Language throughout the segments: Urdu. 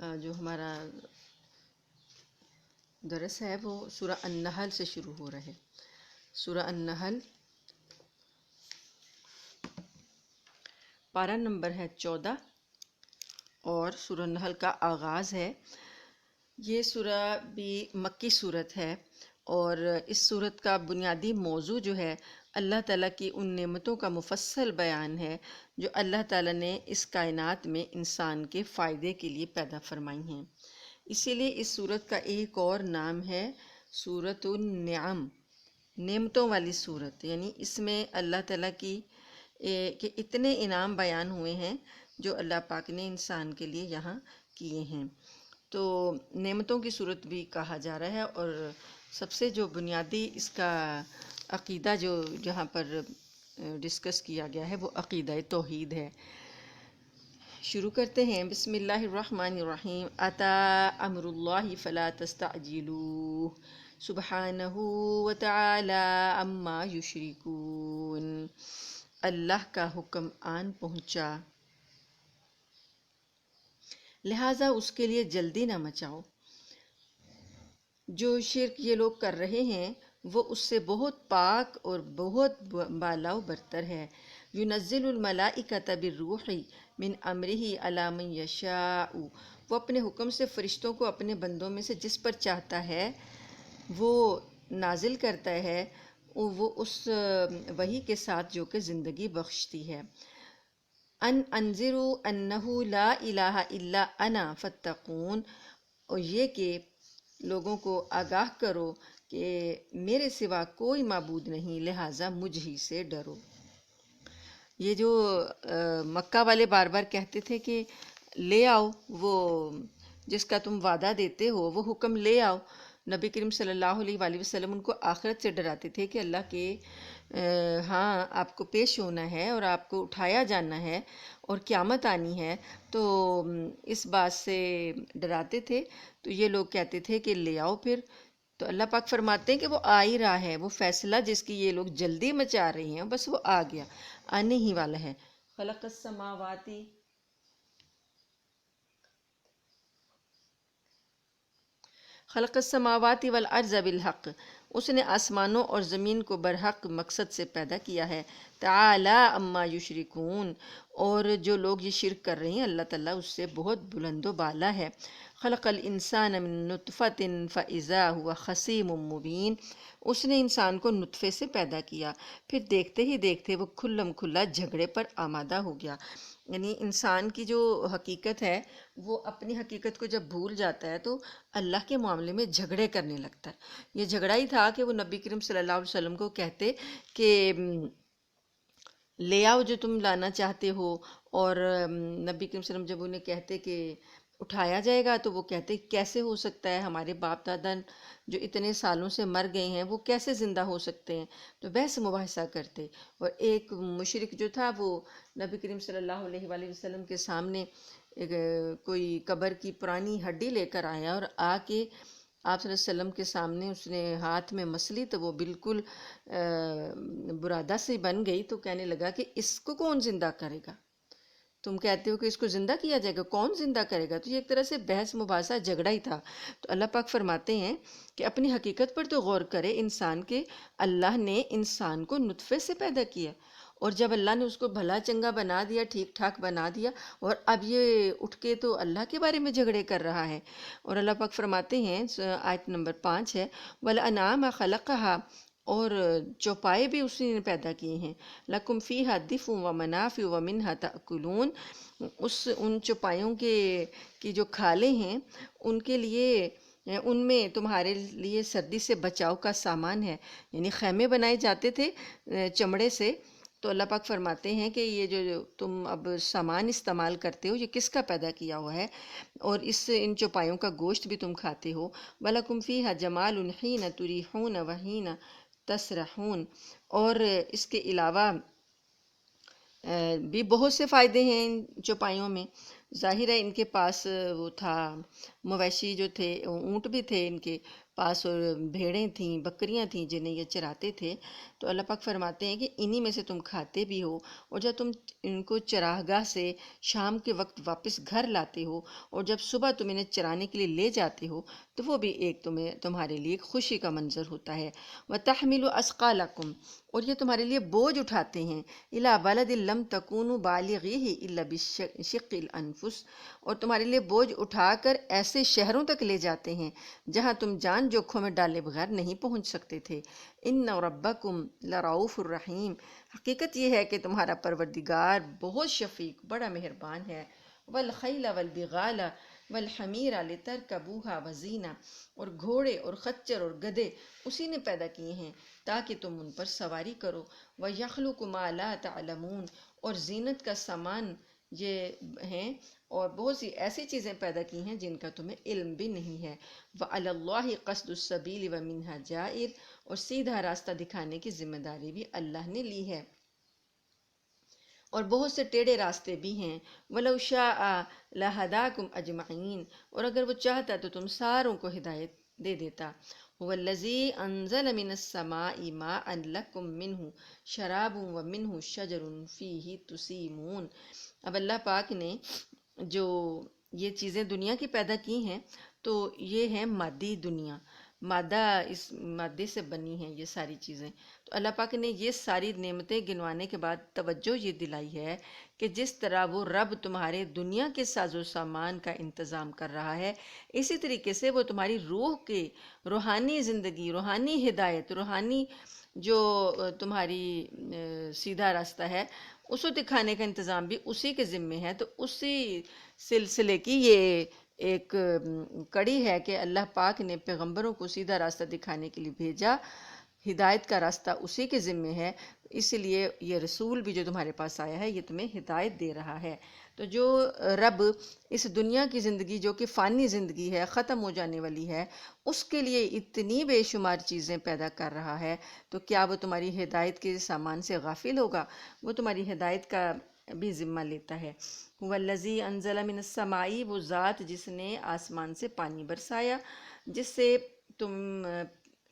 جو ہمارا درس ہے وہ سورہ النحل سے شروع ہو رہا ہے۔ سورہ النحل پارہ نمبر ہے 14 اور سورہ النحل کا آغاز ہے۔ یہ سورہ بھی مکی صورت ہے اور اس صورت کا بنیادی موضوع جو ہے اللہ تعالیٰ کی ان نعمتوں کا مفصل بیان ہے جو اللہ تعالیٰ نے اس کائنات میں انسان کے فائدے کے لیے پیدا فرمائی ہیں۔ اسی لیے اس صورت کا ایک اور نام ہے سورۃ النعم، نعمتوں والی صورت، یعنی اس میں اللہ تعالیٰ کی کہ اتنے انعام بیان ہوئے ہیں جو اللہ پاک نے انسان کے لیے یہاں کیے ہیں۔ تو نعمتوں کی صورت بھی کہا جا رہا ہے، اور سب سے جو بنیادی اس کا عقیدہ جو جہاں پر ڈسکس کیا گیا ہے وہ عقیدہ توحید ہے۔ شروع کرتے ہیں۔ بسم اللہ الرحمن الرحیم۔ اتی امر اللہ فلا تستعجلوہ سبحانہ وتعالی عما یشرکون۔ اللہ کا حکم آن پہنچا، لہٰذا اس کے لیے جلدی نہ مچاؤ۔ جو شرک یہ لوگ کر رہے ہیں وہ اس سے بہت پاک اور بہت بالا و برتر ہے۔ ينزل الملائکۃ بالروح من امرہ علی من یشاء، وہ اپنے حکم سے فرشتوں کو اپنے بندوں میں سے جس پر چاہتا ہے وہ نازل کرتا ہے، وہ اس وحی کے ساتھ جو کہ زندگی بخشتی ہے۔ ان انذروا انہ لا الہ الا انا فاتقون، اور یہ کہ لوگوں کو آگاہ کرو کہ میرے سوا کوئی معبود نہیں، لہٰذا مجھ ہی سے ڈرو۔ یہ جو مکہ والے بار بار کہتے تھے کہ لے آؤ وہ جس کا تم وعدہ دیتے ہو، وہ حکم لے آؤ، نبی کریم صلی اللہ علیہ وآلہ وسلم ان کو آخرت سے ڈراتے تھے کہ اللہ کے ہاں آپ کو پیش ہونا ہے اور آپ کو اٹھایا جانا ہے اور قیامت آنی ہے، تو اس بات سے ڈراتے تھے۔ تو یہ لوگ کہتے تھے کہ لے آؤ پھر، تو اللہ پاک فرماتے ہیں کہ وہ آ ہی رہا ہے، وہ فیصلہ جس کی یہ لوگ جلدی مچا رہے ہیں بس وہ آ گیا، آنے ہی والا ہے۔ خلق السماوات خلق السماوات والارض بالحق، اس نے آسمانوں اور زمین کو برحق مقصد سے پیدا کیا ہے۔ تعالی عما یشرکون، اور جو لوگ یہ شرک کر رہے ہیں اللہ تعالیٰ اس سے بہت بلند و بالا ہے۔ خلق الانسان من نطفۃ فاذا هو خصیم مبین، اس نے انسان کو نطفے سے پیدا کیا، پھر دیکھتے ہی دیکھتے وہ کھلم کھلا جھگڑے پر آمادہ ہو گیا۔ یعنی انسان کی جو حقیقت ہے وہ اپنی حقیقت کو جب بھول جاتا ہے تو اللہ کے معاملے میں جھگڑے کرنے لگتا ہے۔ یہ جھگڑا ہی تھا کہ وہ نبی کریم صلی اللہ علیہ وسلم کو کہتے کہ لے آؤ جو تم لانا چاہتے ہو، اور نبی کریم صلی اللہ علیہ وسلم جب انہیں کہتے کہ اٹھایا جائے گا تو وہ کہتے کیسے ہو سکتا ہے، ہمارے باپ دادا جو اتنے سالوں سے مر گئے ہیں وہ کیسے زندہ ہو سکتے ہیں، تو بحث مباحثہ کرتے۔ اور ایک مشرک جو تھا وہ نبی کریم صلی اللہ علیہ وآلہ وسلم کے سامنے کوئی قبر کی پرانی ہڈی لے کر آیا اور آ کے آپ صلی اللہ علیہ وسلم کے سامنے اس نے ہاتھ میں مسلی تو وہ بالکل برادہ سے بن گئی، تو کہنے لگا کہ اس کو کون زندہ کرے گا، تم کہتے ہو کہ اس کو زندہ کیا جائے گا، کون زندہ کرے گا؟ تو یہ ایک طرح سے بحث مباحثہ جھگڑا ہی تھا۔ تو اللہ پاک فرماتے ہیں کہ اپنی حقیقت پر تو غور کرے انسان کے، اللہ نے انسان کو نطفے سے پیدا کیا، اور جب اللہ نے اس کو بھلا چنگا بنا دیا، ٹھیک ٹھاک بنا دیا، اور اب یہ اٹھ کے تو اللہ کے بارے میں جھگڑے کر رہا ہے۔ اور اللہ پاک فرماتے ہیں، آیت نمبر 5 ہے، وَالْأَنْعَامَ خَلَقَهَا، اور چوپائے بھی اسی نے پیدا کیے ہیں، لَكُمْ فِيهَا دِفْءٌ وَمَنَافِعُ وَمِنْهَا تَأْكُلُونَ، ان چوپایوں کی جو کھالیں ہیں ان کے لیے، ان میں تمہارے لیے سردی سے بچاؤ کا سامان ہے، یعنی خیمے بنائے جاتے تھے چمڑے سے، تو اللہ پاک فرماتے ہیں کہ یہ جو تم اب سامان استعمال کرتے ہو یہ کس کا پیدا کیا ہوا ہے، اور ان چوپایوں کا گوشت بھی تم کھاتے ہو۔ وَلَكُمْ فِيهَا جَمَالٌ حِينَ تُرِيحُونَ وَحِينَ تَسْرَحُونَ، اور اس کے علاوہ بھی بہت سے فائدے ہیں ان چوپایوں میں۔ ظاہر ہے ان کے پاس وہ تھا، مویشی جو تھے، اونٹ بھی تھے ان کے پاس، اور بھیڑیں تھیں، بکریاں تھیں جنہیں یہ چراتے تھے۔ تو اللہ پاک فرماتے ہیں کہ انہی میں سے تم کھاتے بھی ہو، اور جب تم ان کو چراگاہ سے شام کے وقت واپس گھر لاتے ہو، اور جب صبح تم انہیں چرانے کے لیے لے جاتے ہو، تو وہ بھی ایک تمہارے لیے ایک خوشی کا منظر ہوتا ہے۔ وَتَحْمِلُ أَثْقَالَكُمْ، اور یہ تمہارے لیے بوجھ اٹھاتے ہیں، إِلَىٰ بَلَدٍ لَمْ تَكُونُوا بَالِغِيهِ إِلَّا بِشِقِّ الْأَنفُسِ، اور تمہارے لیے بوجھ اٹھا کر ایسے شہروں تک لے جاتے ہیں جہاں تم جان جوکھوں میں ڈالے بغیر نہیں پہنچ سکتے تھے۔ إِنَّ رَبَّكُمْ لَرَءُوفٌ رَحِيمٌ، حقیقت یہ ہے کہ تمہارا پروردگار بہت شفیق، بڑا مہربان ہے۔ وَالْخَيْلَ وَالْبِغَالَ وَالْحَمِيرَ لِتَرْكَبُوهَا وَزِينَةً، اور گھوڑے اور خچر اور گدھے اسی نے پیدا کیے ہیں تاکہ تم ان پر سواری کرو۔ وَيَخْلُقُ مَا لَا تَعْلَمُونَ، اور زینت کا سامان یہ ہیں، اور بہت سی ایسی چیزیں پیدا کی ہیں جن کا تمہیں علم بھی نہیں ہے۔ وَعَلَى اللَّهِ قَصْدُ السَّبِيلِ وَمِنْهَا جَائِرٌ، اور سیدھا راستہ دکھانے کی ذمہ داری بھی اللہ نے لی ہے، اور بہت سے ٹیڑھے راستے بھی ہیں۔ وَلَوْ شَاءَ لَهَدَاكُمْ أَجْمَعِينَ، اور اگر وہ چاہتا تو تم ساروں کو ہدایت دے دیتا۔ هُوَ الَّذِي أَنزَلَ مِنَ السَّمَاءِ مَاءً لَكُم مِّنْهُ شَرَابٌ وَمِنْهُ شَجَرٌ فِيهِ تُسِيمُونَ۔ اب اللہ پاک نے جو یہ چیزیں دنیا کی پیدا کی ہیں، تو یہ ہے مادی دنیا، مادہ، اس مادے سے بنی ہیں یہ ساری چیزیں۔ تو اللہ پاک نے یہ ساری نعمتیں گنوانے کے بعد توجہ یہ دلائی ہے کہ جس طرح وہ رب تمہارے دنیا کے ساز و سامان کا انتظام کر رہا ہے، اسی طریقے سے وہ تمہاری روح کے روحانی زندگی، روحانی ہدایت، روحانی جو تمہاری سیدھا راستہ ہے، اس کو دکھانے کا انتظام بھی اسی کے ذمے ہے۔ تو اسی سلسلے کی یہ ایک کڑی ہے کہ اللہ پاک نے پیغمبروں کو سیدھا راستہ دکھانے کے لیے بھیجا، ہدایت کا راستہ اسی کے ذمے ہے، اس لیے یہ رسول بھی جو تمہارے پاس آیا ہے یہ تمہیں ہدایت دے رہا ہے۔ تو جو رب اس دنیا کی زندگی جو کہ فانی زندگی ہے، ختم ہو جانے والی ہے، اس کے لیے اتنی بے شمار چیزیں پیدا کر رہا ہے، تو کیا وہ تمہاری ہدایت کے سامان سے غافل ہوگا؟ وہ تمہاری ہدایت کا بھی ذمہ لیتا ہے۔ والذی انزل من السماء، وہ ذات جس نے آسمان سے پانی برسایا، جس سے تم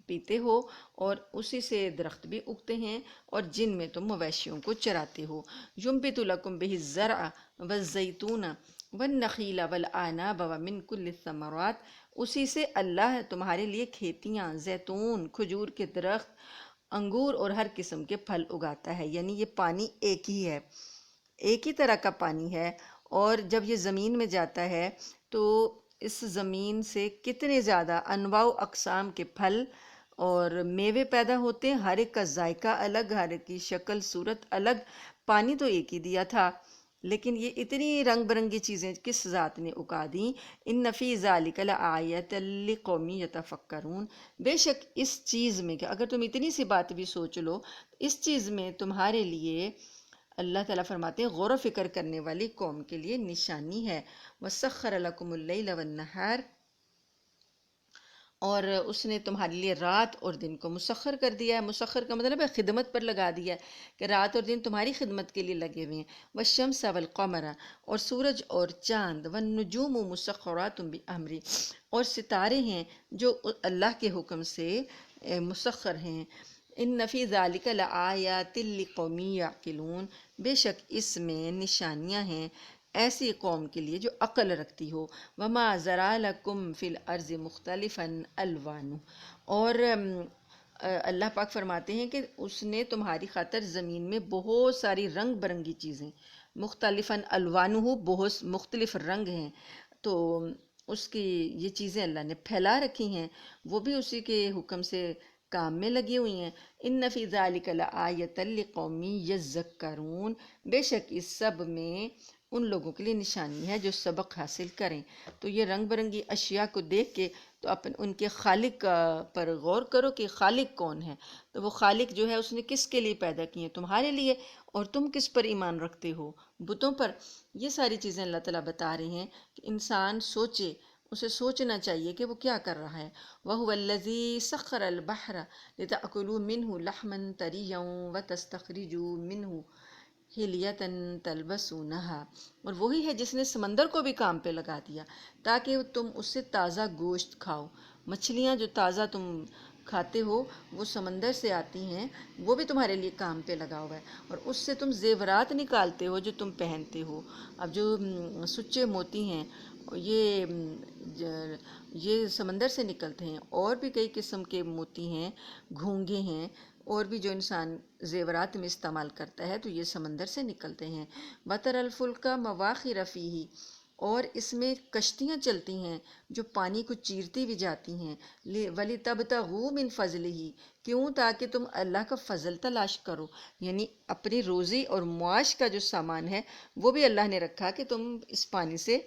پیتے ہو، اور اسی سے درخت بھی اگتے ہیں، اور جن میں تم مویشیوں کو چراتے ہو۔ ینبت لکم بہ الزرع والزیتون والنخیل والعناب ومن کل الثمرات، اسی سے اللہ تمہارے لیے کھیتیاں، زیتون، کھجور کے درخت، انگور اور ہر قسم کے پھل اگاتا ہے۔ یعنی یہ پانی ایک ہی ہے، ایک ہی طرح کا پانی ہے، اور جب یہ زمین میں جاتا ہے تو اس زمین سے کتنے زیادہ انواع و اقسام کے پھل اور میوے پیدا ہوتے ہیں، ہر ایک کا ذائقہ الگ، ہر ایک کی شکل صورت الگ۔ پانی تو ایک ہی دیا تھا، لیکن یہ اتنی رنگ برنگی چیزیں کس ذات نے اگا دیں۔ ان فی ذلک لآیۃ لقوم یتفکرون، بے شک اس چیز میں، کہ اگر تم اتنی سی بات بھی سوچ لو، اس چیز میں تمہارے لیے اللہ تعالیٰ فرماتے ہیں غور و فکر کرنے والی قوم کے لیے نشانی ہے۔ وَسَخَّرَ لَكُمُ اللَّيْلَ وَالنَّهَارَ، اور اس نے تمہارے لیے رات اور دن کو مسخر کر دیا ہے۔ مسخر کا مطلب ہے خدمت پر لگا دیا ہے، کہ رات اور دن تمہاری خدمت کے لیے لگے ہوئے ہیں۔ وَالشَّمْسَ وَالْقَمَرَ، اور سورج اور چاند، وَالنُّجُومُ مُسَخَّرَاتٌ بِأَمْرِهِ، اور ستارے ہیں جو اللہ کے حکم سے مسخر ہیں۔ ان فی ذلک لآیات لقوم یعقلون، بے شک اس میں نشانیاں ہیں ایسی قوم کے لیے جو عقل رکھتی ہو۔ وما ذرا لکم فی الارض مختلفا الوانہ، اور اللہ پاک فرماتے ہیں کہ اس نے تمہاری خاطر زمین میں بہت ساری رنگ برنگی چیزیں، مختلفاً الوانہ، بہت مختلف رنگ ہیں، تو اس کی یہ چیزیں اللہ نے پھیلا رکھی ہیں، وہ بھی اسی کے حکم سے کام میں لگی ہوئی ہیں۔ ان فی ذلک لآیۃ لقوم یذکرون، بے شک اس سب میں ان لوگوں کے لیے نشانی ہے جو سبق حاصل کریں۔ تو یہ رنگ برنگی اشیاء کو دیکھ کے تو ان کے خالق پر غور کرو کہ خالق کون ہے۔ تو وہ خالق جو ہے اس نے کس کے لیے پیدا کی ہیں؟ تمہارے لیے، اور تم کس پر ایمان رکھتے ہو؟ بتوں پر۔ یہ ساری چیزیں اللہ تعالیٰ بتا رہے ہیں کہ انسان سوچے، اسے سوچنا چاہیے کہ وہ کیا کر رہا ہے۔ وَهُوَ الَّذِي سَخَّرَ الْبَحْرَ لِتَأْكُلُوا مِنْهُ لَحْمًا طَرِيًّا وَتَسْتَخْرِجُوا مِنْهُ حلیتن تلبسونہا، اور وہی ہے جس نے سمندر کو بھی کام پہ لگا دیا تاکہ تم اس سے تازہ گوشت کھاؤ۔ مچھلیاں جو تازہ تم کھاتے ہو وہ سمندر سے آتی ہیں، وہ بھی تمہارے لیے کام پہ لگا ہوا ہے، اور اس سے تم زیورات نکالتے ہو جو تم پہنتے ہو۔ اب جو سچے موتی ہیں یہ یہ سمندر سے نکلتے ہیں، اور بھی کئی قسم کے موتی ہیں، گھونگے ہیں، اور بھی جو انسان زیورات میں استعمال کرتا ہے تو یہ سمندر سے نکلتے ہیں۔ بطر الفلک مواخر فیہ، اور اس میں کشتیاں چلتی ہیں جو پانی کو چیرتی بھی جاتی ہیں۔ وَلِتَبْتَغُوا مِن فَضْلِهِ، کیوں؟ تاکہ تم اللہ کا فضل تلاش کرو، یعنی اپنی روزی اور معاش کا جو سامان ہے وہ بھی اللہ نے رکھا کہ تم اس پانی سے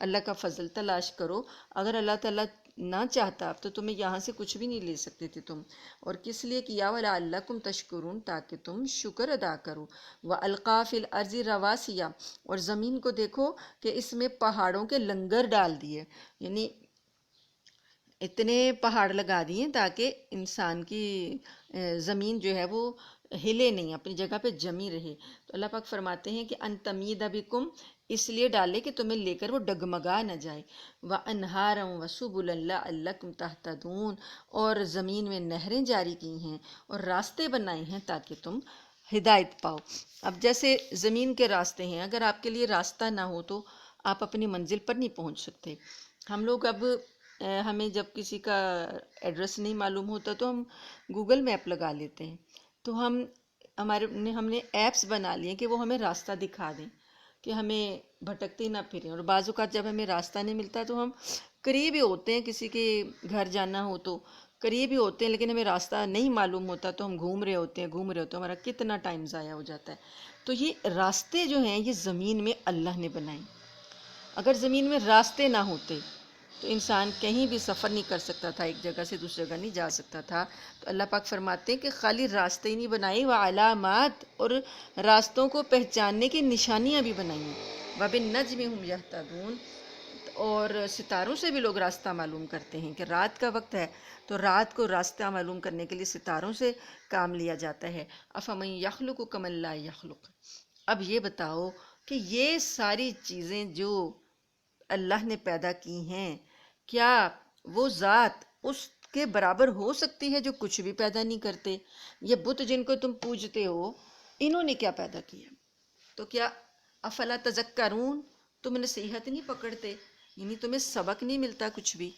اللہ کا فضل تلاش کرو۔ اگر اللہ تعالیٰ نہ چاہتا اب تو تمہیں یہاں سے کچھ بھی نہیں لے سکتے تھے تم، اور کس لیے کیا؟ وَلَعَلَّكُمْ تَشْكُرُونَ، تاکہ تم شکر ادا کرو۔ وَأَلْقَىٰ فِي الْأَرْضِ رَوَاسِيَ، اور زمین کو دیکھو کہ اس میں پہاڑوں کے لنگر ڈال دیے، یعنی اتنے پہاڑ لگا دیے تاکہ انسان کی زمین جو ہے وہ ہلے نہیں، اپنی جگہ پہ جمی رہے۔ تو اللہ پاک فرماتے ہیں کہ ان تمید بکم، اس لیے ڈالے کہ تمہیں لے کر وہ ڈگمگا نہ جائے۔ وَأَنْهَارًا وَسُبُلًا لَعَلَّكُمْ تَهْتَدُونَ، اور زمین میں نہریں جاری کی ہیں اور راستے بنائے ہیں تاکہ تم ہدایت پاؤ۔ اب جیسے زمین کے راستے ہیں، اگر آپ کے لیے راستہ نہ ہو تو آپ اپنی منزل پر نہیں پہنچ سکتے۔ ہم لوگ اب ہمیں جب کسی کا ایڈریس نہیں معلوم ہوتا تو ہم گوگل میپ لگا لیتے ہیں، تو ہم نے ایپس بنا لیے کہ وہ ہمیں راستہ دکھا دیں کہ ہمیں بھٹکتے نہ پھریں۔ اور بعض اوقات جب ہمیں راستہ نہیں ملتا تو ہم قریب ہی ہوتے ہیں، کسی کے گھر جانا ہو تو قریب ہی ہوتے ہیں، لیکن ہمیں راستہ نہیں معلوم ہوتا تو ہم گھوم رہے ہوتے ہیں، ہمارا کتنا ٹائم ضائع ہو جاتا ہے۔ تو یہ راستے جو ہیں یہ زمین میں اللہ نے بنائے۔ اگر زمین میں راستے نہ ہوتے تو انسان کہیں بھی سفر نہیں کر سکتا تھا، ایک جگہ سے دوسری جگہ نہیں جا سکتا تھا۔ تو اللہ پاک فرماتے ہیں کہ خالی راستے ہی نہیں بنائے، وعلامات، اور راستوں کو پہچاننے کی نشانیاں بھی بنائی ہیں۔ وبالنجم هم یہتدون، اور ستاروں سے بھی لوگ راستہ معلوم کرتے ہیں کہ رات کا وقت ہے تو رات کو راستہ معلوم کرنے کے لیے ستاروں سے کام لیا جاتا ہے۔ افمن یخلق کمن لا یخلق، اب یہ بتاؤ کہ یہ ساری چیزیں جو اللہ نے پیدا کی ہیں، کیا وہ ذات اس کے برابر ہو سکتی ہے جو کچھ بھی پیدا نہیں کرتے؟ یہ بت جن کو تم پوجتے ہو انہوں نے کیا پیدا کیا؟ تو کیا افلا تذکرون، تم نصیحت نہیں پکڑتے، یعنی تمہیں سبق نہیں ملتا کچھ بھی؟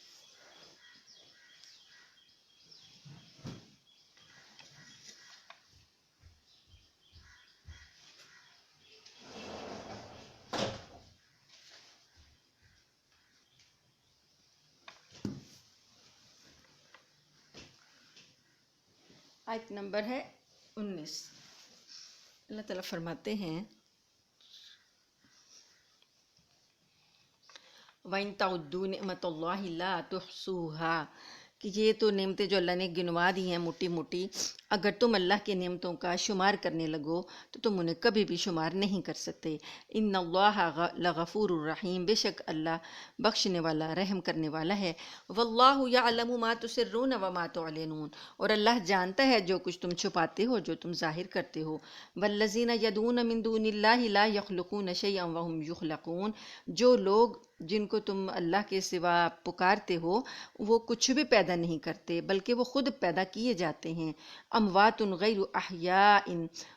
آیت نمبر ہے 19۔ اللہ تعالیٰ فرماتے ہیں وَإِن تَعُدُّوا نِعْمَةَ اللَّهِ لَا تُحْصُوهَا، کہ یہ تو نعمتیں جو اللہ نے گنوا دی ہیں موٹی موٹی، اگر تم اللہ کی نعمتوں کا شمار کرنے لگو تو تم انہیں کبھی بھی شمار نہیں کر سکتے۔ ان اللہ لغفور الرحیم، بے شک اللہ بخشنے والا رحم کرنے والا ہے۔ واللہ یعلم ما تسرون وما تعلنون، اور اللہ جانتا ہے جو کچھ تم چھپاتے ہو جو تم ظاہر کرتے ہو۔ والذین یدعون من دون اللہ لا یخلقون شیئا وهم یخلقون، جو لوگ جن کو تم اللہ کے سوا پکارتے ہو وہ کچھ بھی پیدا نہیں کرتے بلکہ وہ خود پیدا کیے جاتے ہیں۔ اموات غیر احیاء،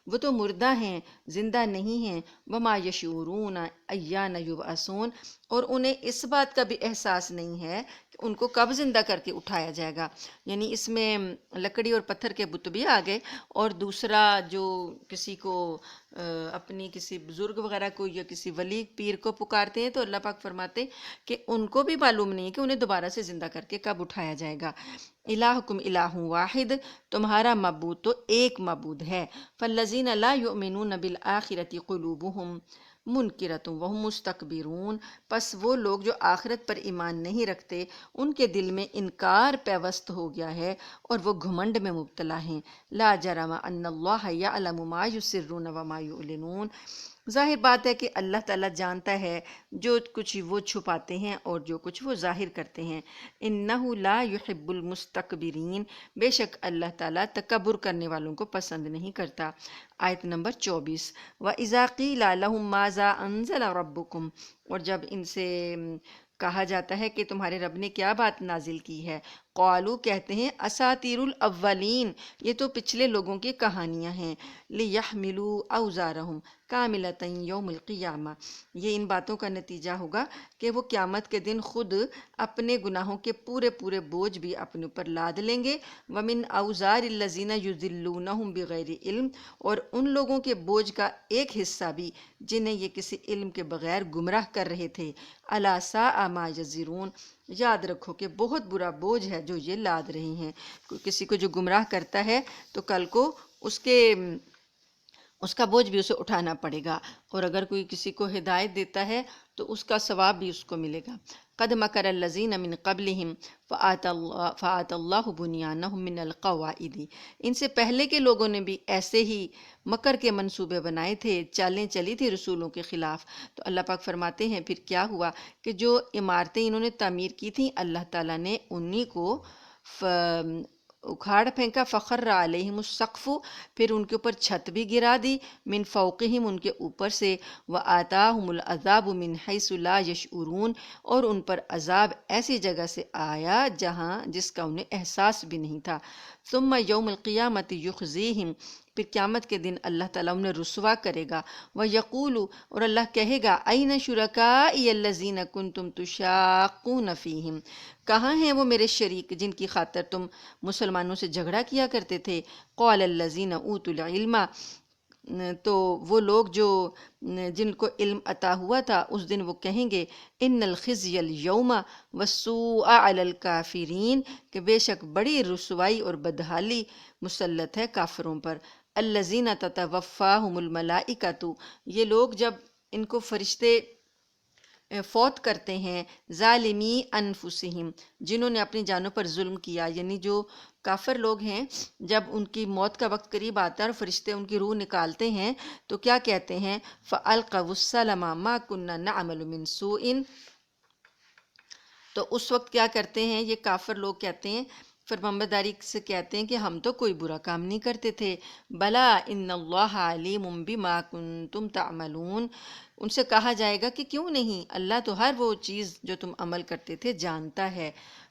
وہ تو مردہ ہیں، زندہ نہیں ہیں۔ وما یشعرون ایان یبعثون، اور انہیں اس بات کا بھی احساس نہیں ہے کہ ان کو کب زندہ کر کے اٹھایا جائے گا۔ یعنی اس میں لکڑی اور پتھر کے بت بھی آ گئے، اور دوسرا جو کسی کو اپنی کسی بزرگ وغیرہ کو یا کسی ولی پیر کو پکارتے ہیں تو اللہ پاک فرماتے کہ ان کو بھی معلوم نہیں ہے کہ انہیں دوبارہ سے زندہ کر کے کب اٹھایا جائے گا۔ الہکم الہ واحد، تمہارا معبود تو ایک معبود ہے۔ فالذین لا یؤمنون بالآخرۃ قلوبہم منکرۃ وہم مستکبرون، پس وہ لوگ جو آخرت پر ایمان نہیں رکھتے ان کے دل میں انکار پیوست ہو گیا ہے اور وہ گھمنڈ میں مبتلا ہیں۔ لا جرم ان اللہ یعلم ما یسرون وما یعلنون، ظاہر بات ہے کہ اللہ تعالیٰ جانتا ہے جو کچھ وہ چھپاتے ہیں اور جو کچھ وہ ظاہر کرتے ہیں۔ انہ لا یحب المستکبرین، بے شک اللہ تعالیٰ تکبر کرنے والوں کو پسند نہیں کرتا۔ آیت نمبر 24۔ وَإِذَا قِيلَ لَهُم مَّاذَا أَنزَلَ رَبُّكُمْ، اور جب ان سے کہا جاتا ہے کہ تمہارے رب نے کیا بات نازل کی ہے، قالو کہتے ہیں اساطیر الاولین، یہ تو پچھلے لوگوں کی کہانیاں ہیں، لیحملوا اوزارہم کاملۃ یوم القیامہ، یہ ان باتوں کا نتیجہ ہوگا کہ وہ قیامت کے دن خود اپنے گناہوں کے پورے پورے بوجھ بھی اپنے اوپر لاد لیں گے، ومن اوزار الذین یضلونہم بغیر علم، اور ان لوگوں کے بوجھ کا ایک حصہ بھی جنہیں یہ کسی علم کے بغیر گمراہ کر رہے تھے۔ الا ساء ما یزرون، یاد رکھو کہ بہت برا بوجھ ہے جو یہ لاد رہے ہیں۔ کوئی کسی کو جو گمراہ کرتا ہے تو کل کو اس کا بوجھ بھی اسے اٹھانا پڑے گا، اور اگر کوئی کسی کو ہدایت دیتا ہے تو اس کا ثواب بھی اس کو ملے گا۔ قد مکر الذین من قبلہم فآت اللہ بنیانہم من القواعد، ان سے پہلے کے لوگوں نے بھی ایسے ہی مکر کے منصوبے بنائے تھے، چالیں چلی تھی رسولوں کے خلاف۔ تو اللہ پاک فرماتے ہیں پھر کیا ہوا کہ جو عمارتیں انہوں نے تعمیر کی تھیں اللہ تعالیٰ نے انہی کو اکھاڑ پھینکا، فخر علیہم السقف، پھر ان کے اوپر چھت بھی گرا دی، من فوقہم ان کے اوپر سے، وآتاہم العذاب من حیث لا یشعرون، اور ان پر عذاب ایسی جگہ سے آیا جس کا انہیں احساس بھی نہیں تھا۔ ثم یوم القیامت یخزیہم، پھر قیامت کے دن اللہ تعالیٰ انہیں رسوا کرے گا، وَيَقُولُ، اور اللہ کہے گا، أَيْنَ شُرَكَائِيَ الَّذِينَ كُنْتُمْ تُشَاقُّونَ فِيهِمْ، کہاں ہیں وہ میرے شریک جن کی خاطر تم مسلمانوں سے جھگڑا کیا کرتے تھے؟ قَالَ الَّذِينَ أُوتُوا الْعِلْمَ، تو وہ لوگ جن کو علم عطا ہوا تھا اس دن وہ کہیں گے، ان الخزي اليوم والسوء على الكافرین، کہ بے شک بڑی رسوائی اور بدحالی مسلط ہے کافروں پر۔ الذین تتوفاہم الملائکۃ، یہ لوگ جب ان کو فرشتے فوت کرتے ہیں، ظالمی انفسہم، جنہوں نے اپنی جانوں پر ظلم کیا، یعنی جو کافر لوگ ہیں جب ان کی موت کا وقت قریب آتا ہے اور فرشتے ان کی روح نکالتے ہیں تو کیا کہتے ہیں؟ فَأَلْقَوُا السَّلَمَ مَا كُنَّا نَعْمَلُ مِن سُوءٍ، تو اس وقت کیا کرتے ہیں یہ کافر لوگ کہتے ہیں، فرمانبرداری سے کہتے ہیں کہ ہم تو کوئی برا کام نہیں کرتے تھے۔ بلا ان اللہ علیم بما کنتم تعملون، ان سے کہا جائے گا کہ کیوں نہیں، اللہ تو ہر وہ چیز جو تم عمل کرتے تھے جانتا ہے۔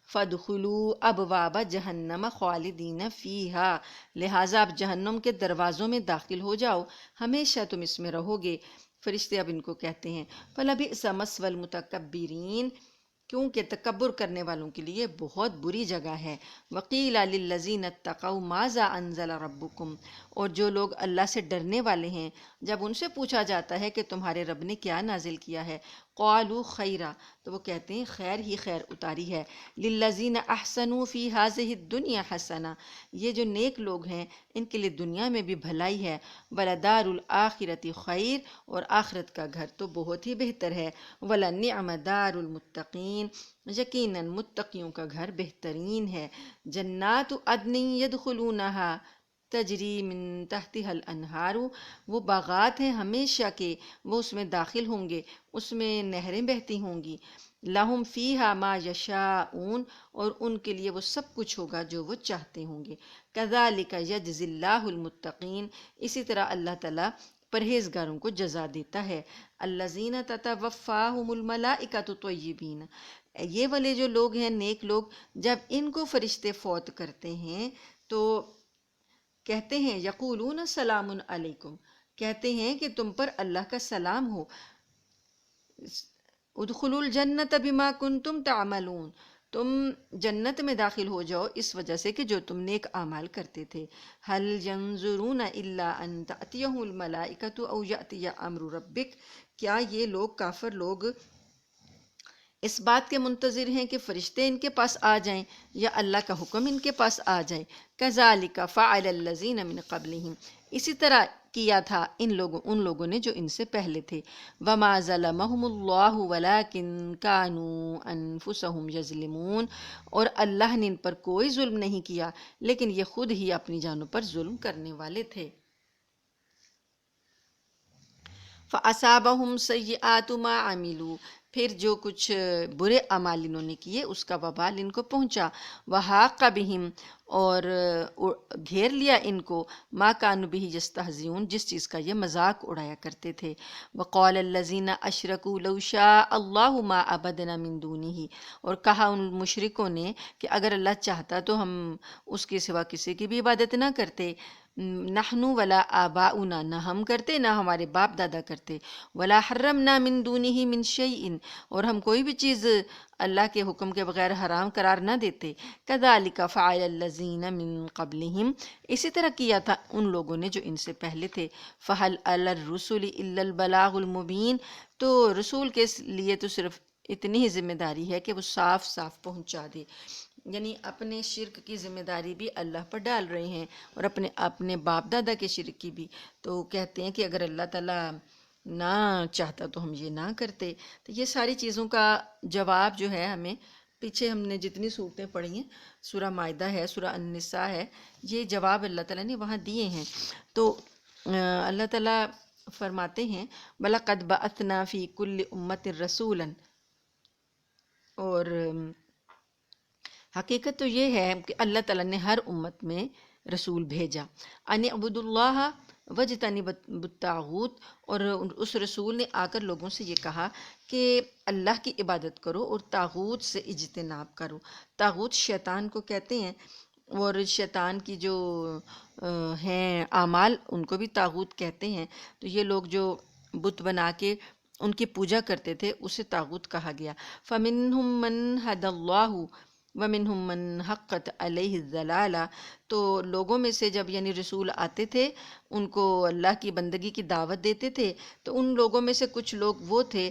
فَادْخُلُوا أَبْوَابَ جَهَنَّمَ خَالِدِينَ فِيهَا، لہٰذا آپ جہنم کے دروازوں میں داخل ہو جاؤ، ہمیشہ تم اس میں رہو گے۔ فرشتے اب ان کو کہتے ہیں فَلَبِئْسَ مَثْوَى الْمُتَكَبِّرِينَ، کیونکہ تکبر کرنے والوں کے لیے بہت بری جگہ ہے۔ وَقِيلَ لِلَّذِينَ اتَّقَوْا مَاذَا أَنزَلَ رَبُّكُمْ، اور جو لوگ اللہ سے ڈرنے والے ہیں جب ان سے پوچھا جاتا ہے کہ تمہارے رب نے کیا نازل کیا ہے، قَالُوا خَيْرًا، تو وہ کہتے ہیں خیر ہی خیر اتاری ہے۔ لِلَّذِينَ أَحْسَنُوا فِي هَذِهِ الدُّنْيَا حَسَنَةٌ، یہ جو نیک لوگ ہیں ان کے لیے دنیا میں بھی بھلائی ہے۔ وَلَدَارُ الْآخِرَةِ خَيْرٌ، اور آخرت کا گھر تو بہت ہی بہتر ہے۔ وَلَنِعْمَ دَارُ الْمُتَّقِينَ، یقیناً متقیوں کا گھر بہترین ہے۔ جنات عدن يدخلونها تجری من تحتها الانہار، وہ باغات ہیں ہمیشہ کے، وہ اس میں داخل ہوں گے، اس میں نہریں بہتی ہوں گی۔ لہم فیہا ما یشاءون، اور ان کے لیے وہ سب کچھ ہوگا جو وہ چاہتے ہوں گے۔ کذالک یجزی اللہ المتقین، اسی طرح اللہ تعالیٰ پرہیزگاروں کو جزا دیتا ہے۔ الذین تتوفاہم الملائکۃ طیبین، یہ والے جو لوگ ہیں نیک لوگ، جب ان کو فرشتے فوت کرتے ہیں تو کہتے ہیں یقولون سلام علیکم، کہتے ہیں کہ تم پر اللہ کا سلام ہو۔ ادخلوا الجنت بما کنتم تعملون، تم جنت میں داخل ہو جاؤ اس وجہ سے کہ جو تم نیک اعمال کرتے تھے۔ هل ينظرون الا ان تأتيهم الملائکۃ او یأتی امر ربک، کیا یہ لوگ کافر لوگ اس بات کے منتظر ہیں کہ فرشتے ان کے پاس آ جائیں یا اللہ کا حکم ان کے پاس آ جائے؟ کذالک فعل الذین من قبلہم، اسی طرح کیا تھا ان لوگوں نے جو ان سے پہلے تھے۔ وما ظلمہم اللہ ولکن کانوا انفسہم یظلمون، اور اللہ نے ان پر کوئی ظلم نہیں کیا لیکن یہ خود ہی اپنی جانوں پر ظلم کرنے والے تھے۔ فَأَصَابَهُمْ سَيِّئَاتُ مَا عَمِلُوا، پھر جو کچھ برے اعمال انہوں نے کیے اس کا وبال ان کو پہنچا، وَحَاقَ بِهِمْ، اور گھیر لیا ان کو، مَا كَانُوا بِهِ يَسْتَهْزِئُونَ، جس چیز کا یہ مذاق اڑایا کرتے تھے۔ وَقَالَ الَّذِينَ أَشْرَكُوا لَوْ شَاءَ اللَّهُ مَا عَبَدْنَا مِن دُونِهِ، اور کہا ان مشرکوں نے کہ اگر اللہ چاہتا تو ہم اس کے سوا کسی کی بھی عبادت نہ کرتے، نحن ولا آباؤنا، نہ ہم کرتے نہ ہمارے باپ دادا کرتے، ولا حرمنا من دونہ من شیء، اور ہم کوئی بھی چیز اللہ کے حکم کے بغیر حرام قرار نہ دیتے۔ کذالک فعل الذین من قبلہم، اسی طرح کیا تھا ان لوگوں نے جو ان سے پہلے تھے۔ فہل علی الرسل الا البلاغ المبین، تو رسول کے لیے تو صرف اتنی ہی ذمہ داری ہے کہ وہ صاف صاف پہنچا دے، یعنی اپنے شرک کی ذمہ داری بھی اللہ پر ڈال رہے ہیں اور اپنے باپ دادا کے شرک کی بھی۔ تو کہتے ہیں کہ اگر اللہ تعالیٰ نہ چاہتا تو ہم یہ نہ کرتے۔ تو یہ ساری چیزوں کا جواب جو ہے ہمیں پیچھے ہم نے جتنی صورتیں پڑھی ہیں، سورہ مائدہ ہے، سورہ النساء ہے، یہ جواب اللہ تعالیٰ نے وہاں دیے ہیں۔ تو اللہ تعالیٰ فرماتے ہیں وَلَقَدْ بَعَثْنَا فِي كُلِّ أُمَّةٍ رَسُولًا، اور حقیقت تو یہ ہے کہ اللہ تعالیٰ نے ہر امت میں رسول بھیجا، ان اعبدوا اللہ واجتنبوا الطاغوت، اور اس رسول نے آ کر لوگوں سے یہ کہا کہ اللہ کی عبادت کرو اور طاغوت سے اجتناب کرو۔ طاغوت شیطان کو کہتے ہیں، اور شیطان کی جو ہیں اعمال ان کو بھی طاغوت کہتے ہیں۔ تو یہ لوگ جو بت بنا کے ان کی پوجا کرتے تھے اسے طاغوت کہا گیا۔ فَمِنْهُمْ مَنْ هَدَى اللَّهُ وَمِنْهُمْ مَنْ حَقَّتْ عَلَيْهِ الضَّلَالَةُ، تو لوگوں میں سے جب یعنی رسول آتے تھے ان کو اللہ کی بندگی کی دعوت دیتے تھے، تو ان لوگوں میں سے کچھ لوگ وہ تھے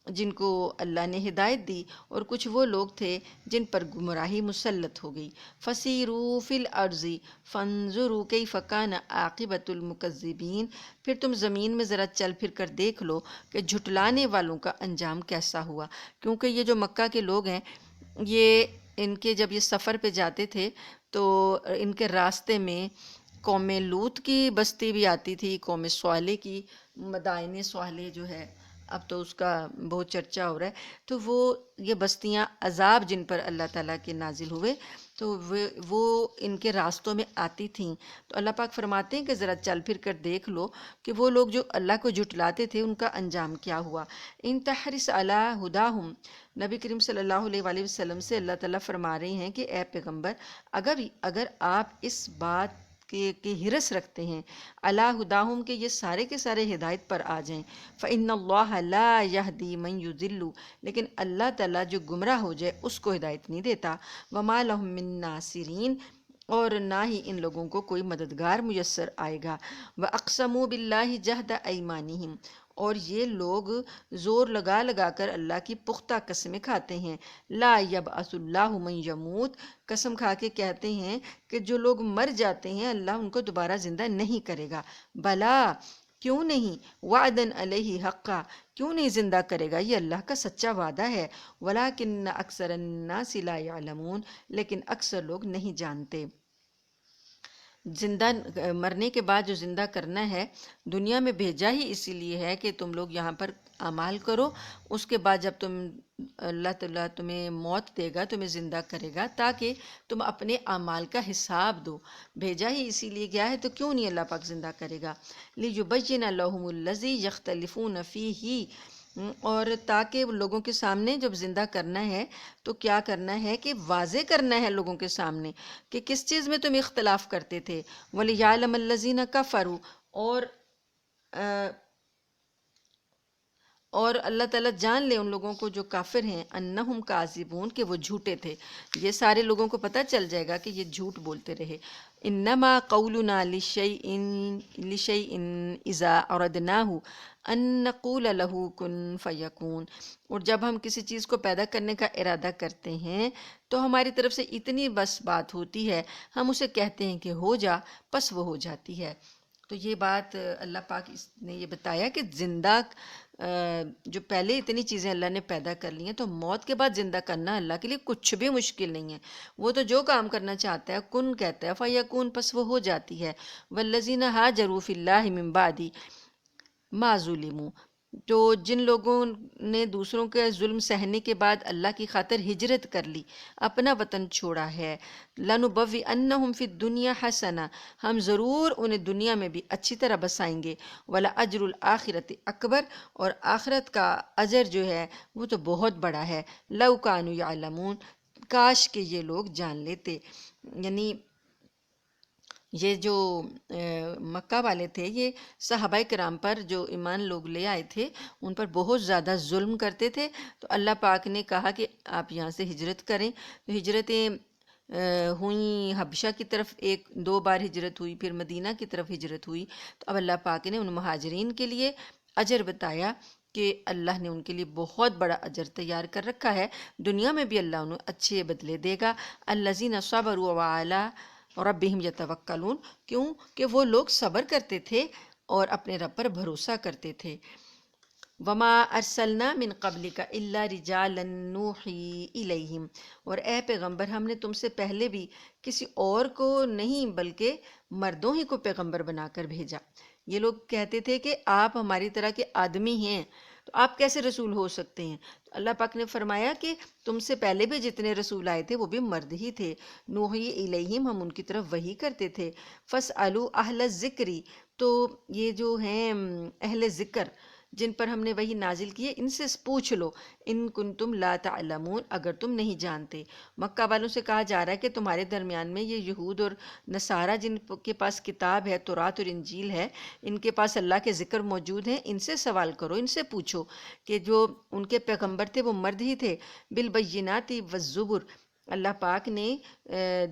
جن کو اللہ نے ہدایت دی، اور کچھ وہ لوگ تھے جن پر گمراہی مسلط ہو گئی۔ فَسِیرُوا فِی الْأَرْضِ فَانظُرُوا کَیْفَ کَانَ عَاقِبَةُ الْمُکَذِّبِینَ، پھر تم زمین میں ذرا چل پھر کر دیکھ لو کہ جھٹلانے والوں کا انجام کیسا ہوا۔ کیونکہ یہ جو مکہ کے لوگ ہیں، یہ ان کے جب یہ سفر پہ جاتے تھے تو ان کے راستے میں قوم لوط کی بستی بھی آتی تھی، قوم صالح کی، مدائن صالح جو ہے اب تو اس کا بہت چرچا ہو رہا ہے، تو وہ یہ بستیاں عذاب جن پر اللہ تعالیٰ کے نازل ہوئے تو وہ ان کے راستوں میں آتی تھیں۔ تو اللہ پاک فرماتے ہیں کہ ذرا چل پھر کر دیکھ لو کہ وہ لوگ جو اللہ کو جھٹلاتے تھے ان کا انجام کیا ہوا۔ ان تحرص علی ہداہم، نبی کریم صلی اللہ علیہ وآلہ وسلم سے اللہ تعالیٰ فرما رہے ہیں کہ اے پیغمبر، اگر آپ اس بات کی حرص رکھتے ہیں علی ہداہم کہ یہ سارے کے سارے ہدایت پر آ جائیں، فإن اللہ لا یہدی من یضل، لیکن اللہ تعالیٰ جو گمراہ ہو جائے اس کو ہدایت نہیں دیتا، وما لہم من ناصرین، اور نہ ہی ان لوگوں کو کوئی مددگار میسر آئے گا۔ وَأَقْسَمُوا بِاللَّهِ جَهْدَ أَيْمَانِهِمْ، اور یہ لوگ زور لگا لگا کر اللہ کی پختہ قسمیں کھاتے ہیں۔ لا یبعث اللہ من یموت، قسم کھا کے کہتے ہیں کہ جو لوگ مر جاتے ہیں اللہ ان کو دوبارہ زندہ نہیں کرے گا۔ بلا، کیوں نہیں، وعدن علیہ حقا، کیوں نہیں زندہ کرے گا، یہ اللہ کا سچا وعدہ ہے۔ ولیکن اکثر الناس لا یعلمون، لیکن اکثر لوگ نہیں جانتے۔ زندہ مرنے کے بعد جو زندہ کرنا ہے دنیا میں بھیجا ہی اسی لیے ہے کہ تم لوگ یہاں پر اعمال کرو، اس کے بعد جب اللہ تعالیٰ تمہیں موت دے گا، تمہیں زندہ کرے گا تاکہ تم اپنے اعمال کا حساب دو۔ بھیجا ہی اسی لیے گیا ہے، تو کیوں نہیں اللہ پاک زندہ کرے گا۔ لِیُبَیِّنَ لَهُمُ الَّذِی یَخْتَلِفُونَ فِیہِ، اور تاکہ لوگوں کے سامنے جب زندہ کرنا ہے تو کیا کرنا ہے کہ واضح کرنا ہے لوگوں کے سامنے کہ کس چیز میں تم اختلاف کرتے تھے۔ وَلِيَعْلَمَ الَّذِينَ كَفَرُوا، اور اللہ تعالیٰ جان لے ان لوگوں کو جو کافر ہیں، انہم کاذبون، کہ وہ جھوٹے تھے۔ یہ سارے لوگوں کو پتہ چل جائے گا کہ یہ جھوٹ بولتے رہے۔ انما قولنا لشیء اذا اردناہ ان نقول له کن فیکون، اور جب ہم کسی چیز کو پیدا کرنے کا ارادہ کرتے ہیں تو ہماری طرف سے اتنی بس بات ہوتی ہے، ہم اسے کہتے ہیں کہ ہو جا، پس وہ ہو جاتی ہے۔ تو یہ بات اللہ پاک نے یہ بتایا کہ زندہ جو پہلے اتنی چیزیں اللہ نے پیدا کر لی ہیں، تو موت کے بعد زندہ کرنا اللہ کے لیے کچھ بھی مشکل نہیں ہے۔ وہ تو جو کام کرنا چاہتا ہے کن کہتا ہے فیکون، پس وہ ہو جاتی ہے۔ والذین ہاجروا فی اللہ من بعد، ما ظلموا، تو جن لوگوں نے دوسروں کے ظلم سہنے کے بعد اللہ کی خاطر ہجرت کر لی، اپنا وطن چھوڑا ہے، لَنُبَوِّئَنَّهُمْ فِي الدُّنْيَا حَسَنَةً، ہم ضرور انہیں دنیا میں بھی اچھی طرح بسائیں گے، وَلَأَجْرُ الْآخِرَةِ اکبر، اور آخرت کا اجر جو ہے وہ تو بہت بڑا ہے، لَوْ كَانُوا يَعْلَمُونَ، کاش کہ یہ لوگ جان لیتے۔ یعنی یہ جو مکہ والے تھے، یہ صحابہ کرام پر جو ایمان لوگ لے آئے تھے ان پر بہت زیادہ ظلم کرتے تھے، تو اللہ پاک نے کہا کہ آپ یہاں سے ہجرت کریں، تو ہجرتیں ہوئیں، حبشہ کی طرف ایک دو بار ہجرت ہوئی، پھر مدینہ کی طرف ہجرت ہوئی، تو اب اللہ پاک نے ان مہاجرین کے لیے اجر بتایا کہ اللہ نے ان کے لیے بہت بڑا اجر تیار کر رکھا ہے، دنیا میں بھی اللہ انہیں اچھے بدلے دے گا۔ الذین صبروا وعلی ربہم یتوکلون، کیوں کہ وہ لوگ صبر کرتے تھے اور اپنے رب پر بھروسہ کرتے تھے۔ وما ارسلنا من قبلک الا رجالا نوحی الیہم، اور اے پیغمبر ہم نے تم سے پہلے بھی کسی اور کو نہیں بلکہ مردوں ہی کو پیغمبر بنا کر بھیجا۔ یہ لوگ کہتے تھے کہ آپ ہماری طرح کے آدمی ہیں تو آپ کیسے رسول ہو سکتے ہیں؟ تو اللہ پاک نے فرمایا کہ تم سے پہلے بھی جتنے رسول آئے تھے وہ بھی مرد ہی تھے، نوحی الیہم، ہم ان کی طرف وحی کرتے تھے۔ فاسألوا اہل الذکری، تو یہ جو ہیں اہل ذکر جن پر ہم نے وحی نازل کی ہے ان سے پوچھ لو، ان کنتم لا تعلمون، اگر تم نہیں جانتے۔ مکہ والوں سے کہا جا رہا ہے کہ تمہارے درمیان میں یہ یہود اور نصارہ جن کے پاس کتاب ہے، تورات اور انجیل ہے، ان کے پاس اللہ کے ذکر موجود ہیں، ان سے سوال کرو، ان سے پوچھو کہ جو ان کے پیغمبر تھے وہ مرد ہی تھے، بالبینات والزبر، اللہ پاک نے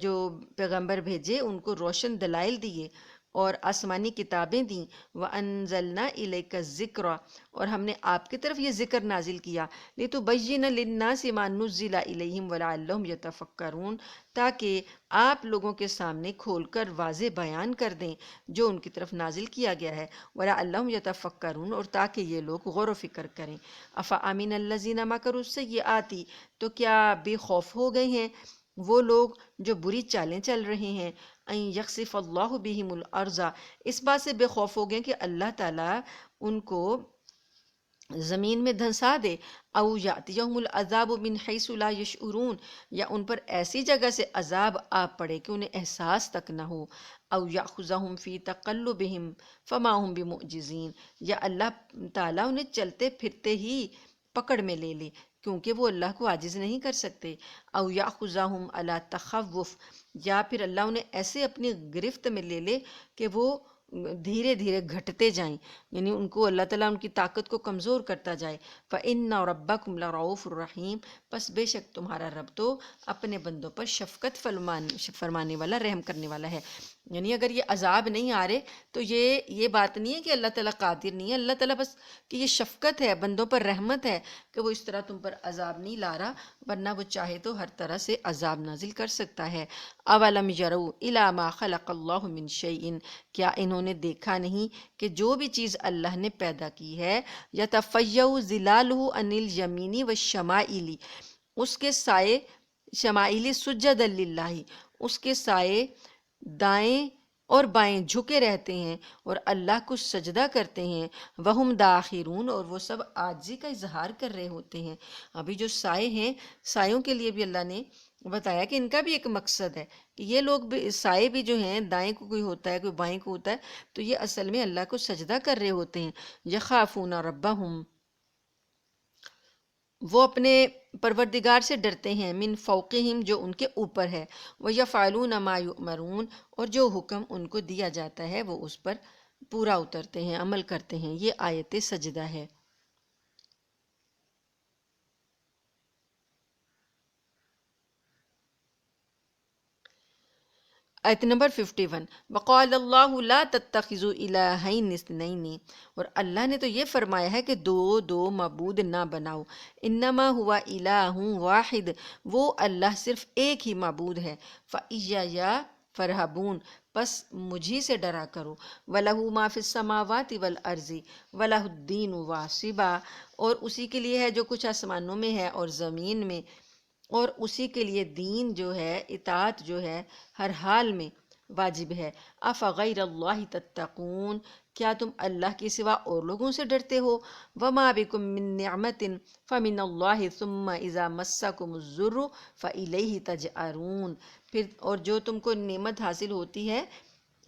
جو پیغمبر بھیجے ان کو روشن دلائل دیے اور آسمانی کتابیں دیں، وَأَنزَلْنَا إِلَيْكَ الذِّكْرَ، اور ہم نے آپ کی طرف یہ ذکر نازل کیا، لِتُبَيِّنَ لِلنَّاسِ مَا نُزِّلَ إِلَيْهِمْ وَلَعَلَّهُمْ يَتَفَكَّرُونَ، تاکہ آپ لوگوں کے سامنے کھول کر واضح بیان کر دیں جو ان کی طرف نازل کیا گیا ہے، وَلَعَلَّهُمْ يَتَفَكَّرُونَ، اور تاکہ یہ لوگ غور و فکر کریں۔ أَفَأَمِنَ الَّذِينَ مَكَرُوا السَّيِّئَاتِ، تو کیا بے خوف ہو گئے ہیں وہ لوگ جو بری چالیں چل رہے ہیں، ان یخسف اللہ بہم الارض، اس بات سے بے خوف ہو گئے کہ اللہ تعالیٰ ان کو زمین میں دھنسا دے، او یاتیہم العذاب من حیث لا یشعرون، یا ان پر ایسی جگہ سے عذاب آ پڑے کہ انہیں احساس تک نہ ہو، او یاخذہم فی تقلبہم فما ہم بمعجزین، یا اللہ تعالیٰ انہیں چلتے پھرتے ہی پکڑ میں لے لے کیونکہ وہ اللہ کو عاجز نہیں کر سکتے، او یاخذہم علی تخوف، یا پھر اللہ انہیں ایسے اپنی گرفت میں لے لے کہ وہ دھیرے دھیرے گھٹتے جائیں، یعنی ان کو اللہ تعالیٰ ان کی طاقت کو کمزور کرتا جائے۔ فَإِنَّ رَبَّكُمْ لَرَؤُوفٌ رَحِيمٌ، پس بے شک تمہارا رب تو اپنے بندوں پر شفقت فرمانے والا، رحم کرنے والا ہے۔ یعنی اگر یہ عذاب نہیں آ رہے تو یہ بات نہیں ہے کہ اللہ تعالیٰ قادر نہیں ہے، اللہ تعالیٰ بس کہ یہ شفقت ہے، بندوں پر رحمت ہے کہ وہ اس طرح تم پر عذاب نہیں لا رہا، ورنہ وہ چاہے تو ہر طرح سے عذاب نازل کر سکتا ہے۔ اولم یروا الی ما خلق اللہ من شیء، کیا انہوں نے دیکھا نہیں کہ جو بھی چیز اللہ نے پیدا کی ہے، یتفیع ظلالہ عن الیمین والشمائل، اس کے سائے، شمائلی سجدا للہ، اس کے سائے دائیں اور بائیں جھکے رہتے ہیں اور اللہ کو سجدہ کرتے ہیں، وہم داخرون، اور وہ سب عاجزی کا اظہار کر رہے ہوتے ہیں۔ ابھی جو سائے ہیں، سایوں کے لیے بھی اللہ نے بتایا کہ ان کا بھی ایک مقصد ہے کہ یہ لوگ بھی، سائے بھی جو ہیں، دائیں کو کوئی ہوتا ہے کوئی بائیں کو ہوتا ہے، تو یہ اصل میں اللہ کو سجدہ کر رہے ہوتے ہیں۔ یخافون ربہم، وہ اپنے پروردگار سے ڈرتے ہیں، من فوقہم، جو ان کے اوپر ہے، وَيَفْعَلُونَ مَا يُؤْمَرُونَ، اور جو حکم ان کو دیا جاتا ہے وہ اس پر پورا اترتے ہیں، عمل کرتے ہیں۔ یہ آیت سجدہ ہے۔ آیت نمبر 51، وقال اللہ لا تتخذوا الہین اثنین، اور اللہ نے تو یہ فرمایا ہے کہ دو معبود نہ بناؤ، انما ہوا الہ واحد، وہ اللہ صرف ایک ہی معبود ہے، فإیایا فرہبون، پس مجھی سے ڈرا کرو، وَلَهُ مَا فِي السَّمَاوَاتِ وَالْأَرْضِ وَلَهُ الدِّينُ وَاصِبًا، اور اسی کے لیے ہے جو کچھ آسمانوں میں ہے اور زمین میں، اور اسی کے لیے دین جو ہے، اطاعت جو ہے ہر حال میں، واجب ہے۔ افغیر اللہ تتقون، کیا تم اللہ کے سوا اور لوگوں سے ڈرتے ہو؟ وما بکم من نعمت فمن اللہ ثم اذا مسکم الضر فالیہ تجأرون، پھر اور جو تم کو نعمت حاصل ہوتی ہے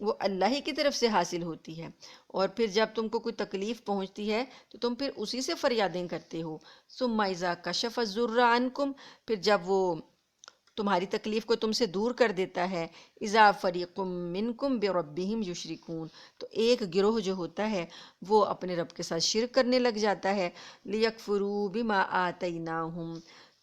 وہ اللہ ہی کی طرف سے حاصل ہوتی ہے، اور پھر جب تم کو کوئی تکلیف پہنچتی ہے تو تم پھر اسی سے فریادیں کرتے ہو۔ ثم اذا کشف الضر عنکم، پھر جب وہ تمہاری تکلیف کو تم سے دور کر دیتا ہے، اذا فریق منکم بربہم یشرکون، تو ایک گروہ جو ہوتا ہے وہ اپنے رب کے ساتھ شرک کرنے لگ جاتا ہے۔ لیکفروا بما آتیناہم،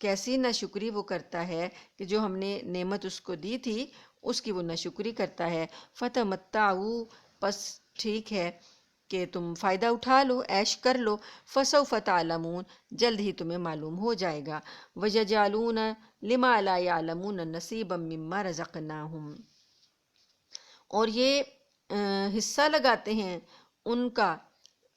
کیسی ناشکری وہ کرتا ہے کہ جو ہم نے نعمت اس کو دی تھی اس کی وہ ناشکری کرتا ہے۔ فتمتعوا، پس ٹھیک ہے کہ تم فائدہ اٹھا لو، عیش کر لو۔ فسوف تعلمون، جلد ہی تمہیں معلوم ہو جائے گا۔ وَيَجْعَلُونَ لِمَا لَا يَعْلَمُونَ نَصِيبًا مِّمَّا رَزَقْنَاهُمْ، اور یہ حصہ لگاتے ہیں ان کا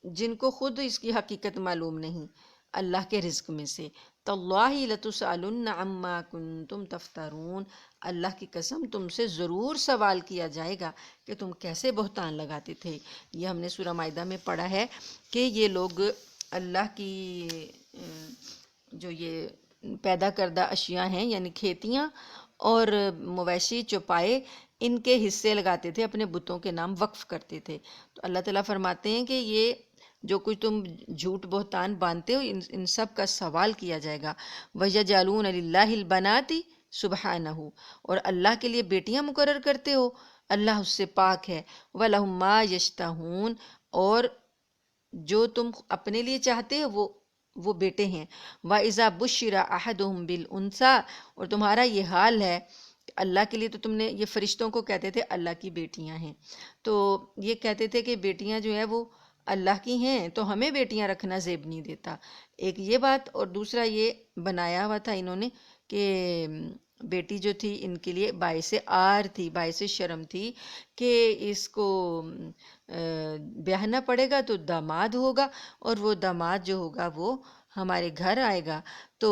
جن کو خود اس کی حقیقت معلوم نہیں اللہ کے رزق میں سے۔ تاللہ لتسألن عما کنتم تفترون، اللہ کی قسم تم سے ضرور سوال کیا جائے گا کہ تم کیسے بہتان لگاتے تھے۔ یہ ہم نے سورہ مائدہ میں پڑھا ہے کہ یہ لوگ اللہ کی جو یہ پیدا کردہ اشیاء ہیں یعنی کھیتیاں اور مویشی چوپائے، ان کے حصے لگاتے تھے، اپنے بتوں کے نام وقف کرتے تھے۔ تو اللہ تعالیٰ فرماتے ہیں کہ یہ جو کچھ تم جھوٹ بہتان باندھتے ہو ان سب کا سوال کیا جائے گا۔ وَيَجْعَلُونَ لِلَّهِ الْبَنَاتِ سُبْحَانَهُ، اور اللہ کے لیے بیٹیاں مقرر کرتے ہو، اللہ اس سے پاک ہے۔ وَلَهُم مَّا يَشْتَهُونَ، اور جو تم اپنے لیے چاہتے ہو وہ بیٹے ہیں۔ وَإِذَا بُشِّرَ أَحَدُهُم بِالْأُنثىٰ، اور تمہارا یہ حال ہے کہ اللہ کے لیے تو تم نے یہ فرشتوں کو کہتے تھے اللہ کی بیٹیاں ہیں، تو یہ کہتے تھے کہ بیٹیاں جو ہیں وہ اللہ کی ہیں تو ہمیں بیٹیاں رکھنا زیب نہیں دیتا، ایک یہ بات، اور دوسرا یہ بنایا ہوا تھا انہوں نے کہ بیٹی جو تھی ان کے لیے باعث عار تھی، باعث شرم تھی کہ اس کو بیاہنا پڑے گا تو داماد ہوگا، اور وہ داماد جو ہوگا وہ ہمارے گھر آئے گا تو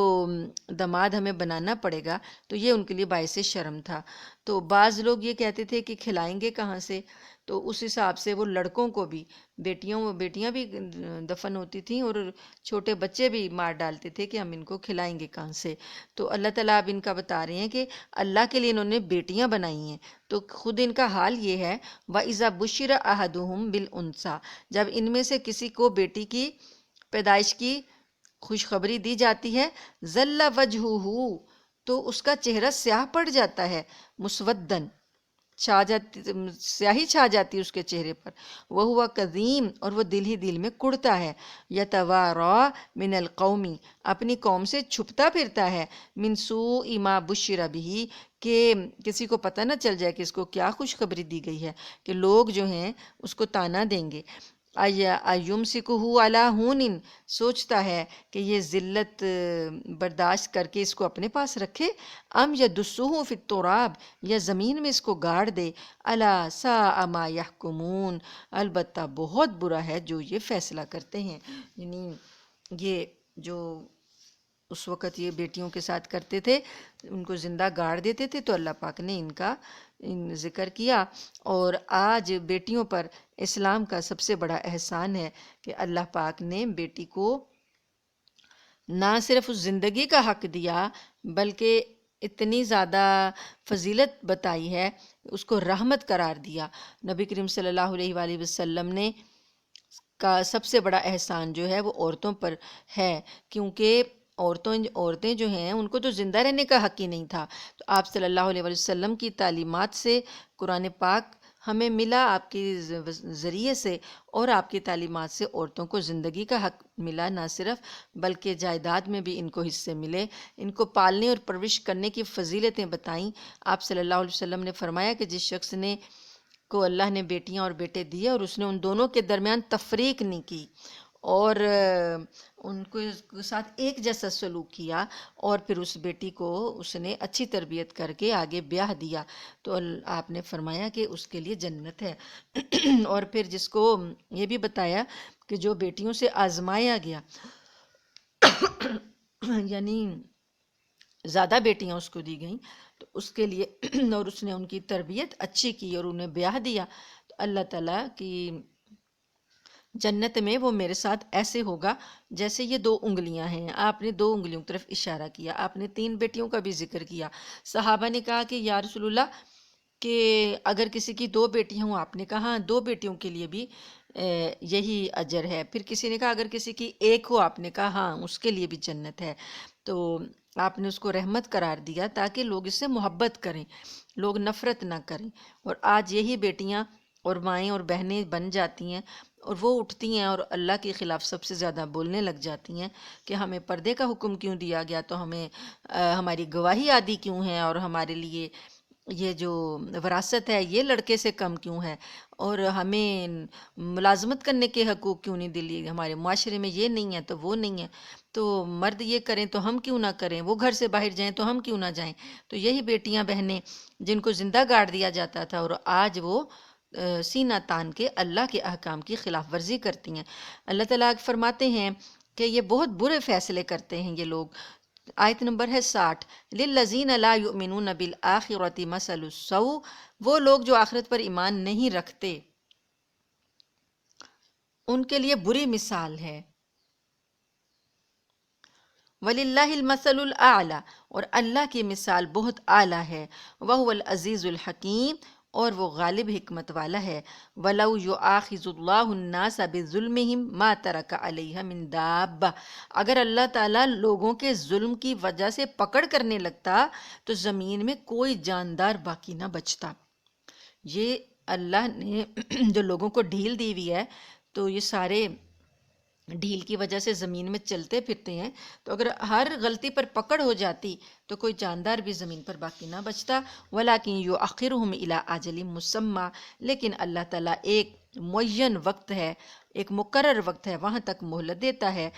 داماد ہمیں بنانا پڑے گا، تو یہ ان کے لیے باعث شرم تھا۔ تو بعض لوگ یہ کہتے تھے کہ کھلائیں گے کہاں سے، تو اس حساب سے وہ لڑکوں کو بھی، بیٹیاں بھی دفن ہوتی تھیں اور چھوٹے بچے بھی مار ڈالتے تھے کہ ہم ان کو کھلائیں گے کہاں سے۔ تو اللہ تعالیٰ اب ان کا بتا رہے ہیں کہ اللہ کے لیے انہوں نے بیٹیاں بنائی ہیں، تو خود ان کا حال یہ ہے۔ وَإِذَا بُشِّرَ أَحَدُهُم بِالْأُنثىٰ، جب ان میں سے کسی کو بیٹی کی پیدائش کی خوشخبری دی جاتی ہے، ظَلَّ وَجْهُهُ، تو اس کا چہرہ سیاہ پڑ جاتا ہے، مسودن، سیاہی چھا جاتی ہے اس کے چہرے پر، وَهُوَ كَظِيمٌ، اور وہ دل ہی دل میں کڑتا ہے، يَتَوَارَىٰ مِنَ الْقَوْمِ، اپنی قوم سے چھپتا پھرتا ہے، مِنْ سُوءِ مَا بُشِّرَ بِهِ، کہ کسی کو پتہ نہ چل جائے کہ اس کو کیا خوشخبری دی گئی ہے، کہ لوگ جو ہیں اس کو طعنہ دیں گے۔ اَيُمْسِكُهُ عَلَىٰ هُونٍ، سوچتا ہے کہ یہ ذلت برداشت کر کے اس کو اپنے پاس رکھے، ام يَدُسُّهُ فِي التُّرَابِ، یا زمین میں اس کو گاڑ دے۔ أَلَا سَاءَ مَا يَحْكُمُونَ، البتہ بہت برا ہے جو یہ فیصلہ کرتے ہیں، یعنی یہ جو اس وقت یہ بیٹیوں کے ساتھ کرتے تھے، ان کو زندہ گاڑ دیتے تھے، تو اللہ پاک نے ان کا ذکر کیا، اور آج بیٹیوں پر اسلام کا سب سے بڑا احسان ہے کہ اللہ پاک نے بیٹی کو نہ صرف اس زندگی کا حق دیا بلکہ اتنی زیادہ فضیلت بتائی ہے، اس کو رحمت قرار دیا۔ نبی کریم صلی اللہ علیہ وآلہ وسلم نے کا سب سے بڑا احسان جو ہے وہ عورتوں پر ہے، کیونکہ عورتیں جو ہیں ان کو تو زندہ رہنے کا حق ہی نہیں تھا، تو آپ صلی اللہ علیہ وآلہ وسلم کی تعلیمات سے قرآن پاک ہمیں ملا، آپ کے ذریعے سے، اور آپ کی تعلیمات سے عورتوں کو زندگی کا حق ملا، نہ صرف بلکہ جائیداد میں بھی ان کو حصے ملے، ان کو پالنے اور پرورش کرنے کی فضیلتیں بتائیں۔ آپ صلی اللہ علیہ وسلم نے فرمایا کہ جس شخص نے کو اللہ نے بیٹیاں اور بیٹے دیے اور اس نے ان دونوں کے درمیان تفریق نہیں کی اور ان کے ساتھ ایک جیسا سلوک کیا، اور پھر اس بیٹی کو اس نے اچھی تربیت کر کے آگے بیاہ دیا، تو آپ نے فرمایا کہ اس کے لیے جنت ہے۔ اور پھر جس کو یہ بھی بتایا کہ جو بیٹیوں سے آزمایا گیا یعنی زیادہ بیٹیاں اس کو دی گئیں تو اس کے لیے اور اس نے ان کی تربیت اچھی کی اور انہیں بیاہ دیا، تو اللہ تعالیٰ کی جنت میں وہ میرے ساتھ ایسے ہوگا جیسے یہ 2 انگلیاں ہیں۔ آپ نے 2 انگلیوں کی طرف اشارہ کیا، آپ نے 3 بیٹیوں کا بھی ذکر کیا۔ صحابہ نے کہا کہ یا رسول اللہ کہ اگر کسی کی 2 بیٹیاں ہوں، آپ نے کہا ہاں 2 بیٹیوں کے لیے بھی یہی اجر ہے۔ پھر کسی نے کہا اگر کسی کی 1 ہو، آپ نے کہا ہاں اس کے لیے بھی جنت ہے۔ تو آپ نے اس کو رحمت قرار دیا تاکہ لوگ اس سے محبت کریں، لوگ نفرت نہ کریں۔ اور آج یہی بیٹیاں اور مائیں اور بہنیں بن جاتی ہیں اور وہ اٹھتی ہیں اور اللہ کے خلاف سب سے زیادہ بولنے لگ جاتی ہیں کہ ہمیں پردے کا حکم کیوں دیا گیا، تو ہمیں ہماری گواہی عادی کیوں ہے، اور ہمارے لیے یہ جو وراثت ہے یہ لڑکے سے کم کیوں ہے، اور ہمیں ملازمت کرنے کے حقوق کیوں نہیں دلی، ہمارے معاشرے میں یہ نہیں ہے تو وہ نہیں ہے، تو مرد یہ کریں تو ہم کیوں نہ کریں، وہ گھر سے باہر جائیں تو ہم کیوں نہ جائیں۔ تو یہی بیٹیاں بہنیں جن کو زندہ گاڑ دیا جاتا تھا اور آج وہ سینہ تان کے اللہ کے احکام کی خلاف ورزی کرتی ہیں۔ اللہ تعالیٰ فرماتے ہیں کہ یہ بہت برے فیصلے کرتے ہیں یہ لوگ۔ آیت نمبر ہے 60، لِلَّذِينَ لَا يُؤْمِنُونَ بِالْآخِرَةِ مَثَلُ السَّوْءِ، وہ لوگ جو آخرت پر ایمان نہیں رکھتے ان کے لیے بری مثال ہے۔ وَلِلَّهِ الْمَثَلُ الْأَعْلَى، اور اللہ کی مثال بہت اعلیٰ ہے۔ وَهُوَ الْعَزِيزُ الْحَكِيمُ، اور وہ غالب حکمت والا ہے۔ وَلَوْ يُؤَاخِذُ اللَّهُ النَّاسَ بِظُلْمِهِمْ مَا تَرَكَ عَلَيْهَا مِن دَابَّةٍ، اگر اللہ تعالیٰ لوگوں کے ظلم کی وجہ سے پکڑ کرنے لگتا تو زمین میں کوئی جاندار باقی نہ بچتا۔ یہ اللہ نے جو لوگوں کو ڈھیل دی ہوئی ہے، تو یہ سارے ڈھیل کی وجہ سے زمین میں چلتے پھرتے ہیں، تو اگر ہر غلطی پر پکڑ ہو جاتی تو کوئی جاندار بھی زمین پر باقی نہ بچتا۔ وَلَٰكِن يُؤَخِّرُهُمْ إِلَىٰ أَجَلٍ مُّسَمًّى، لیکن اللہ تعالیٰ ایک معین وقت ہے، ایک مقرر وقت ہے، وہاں تک مہلت دیتا ہے۔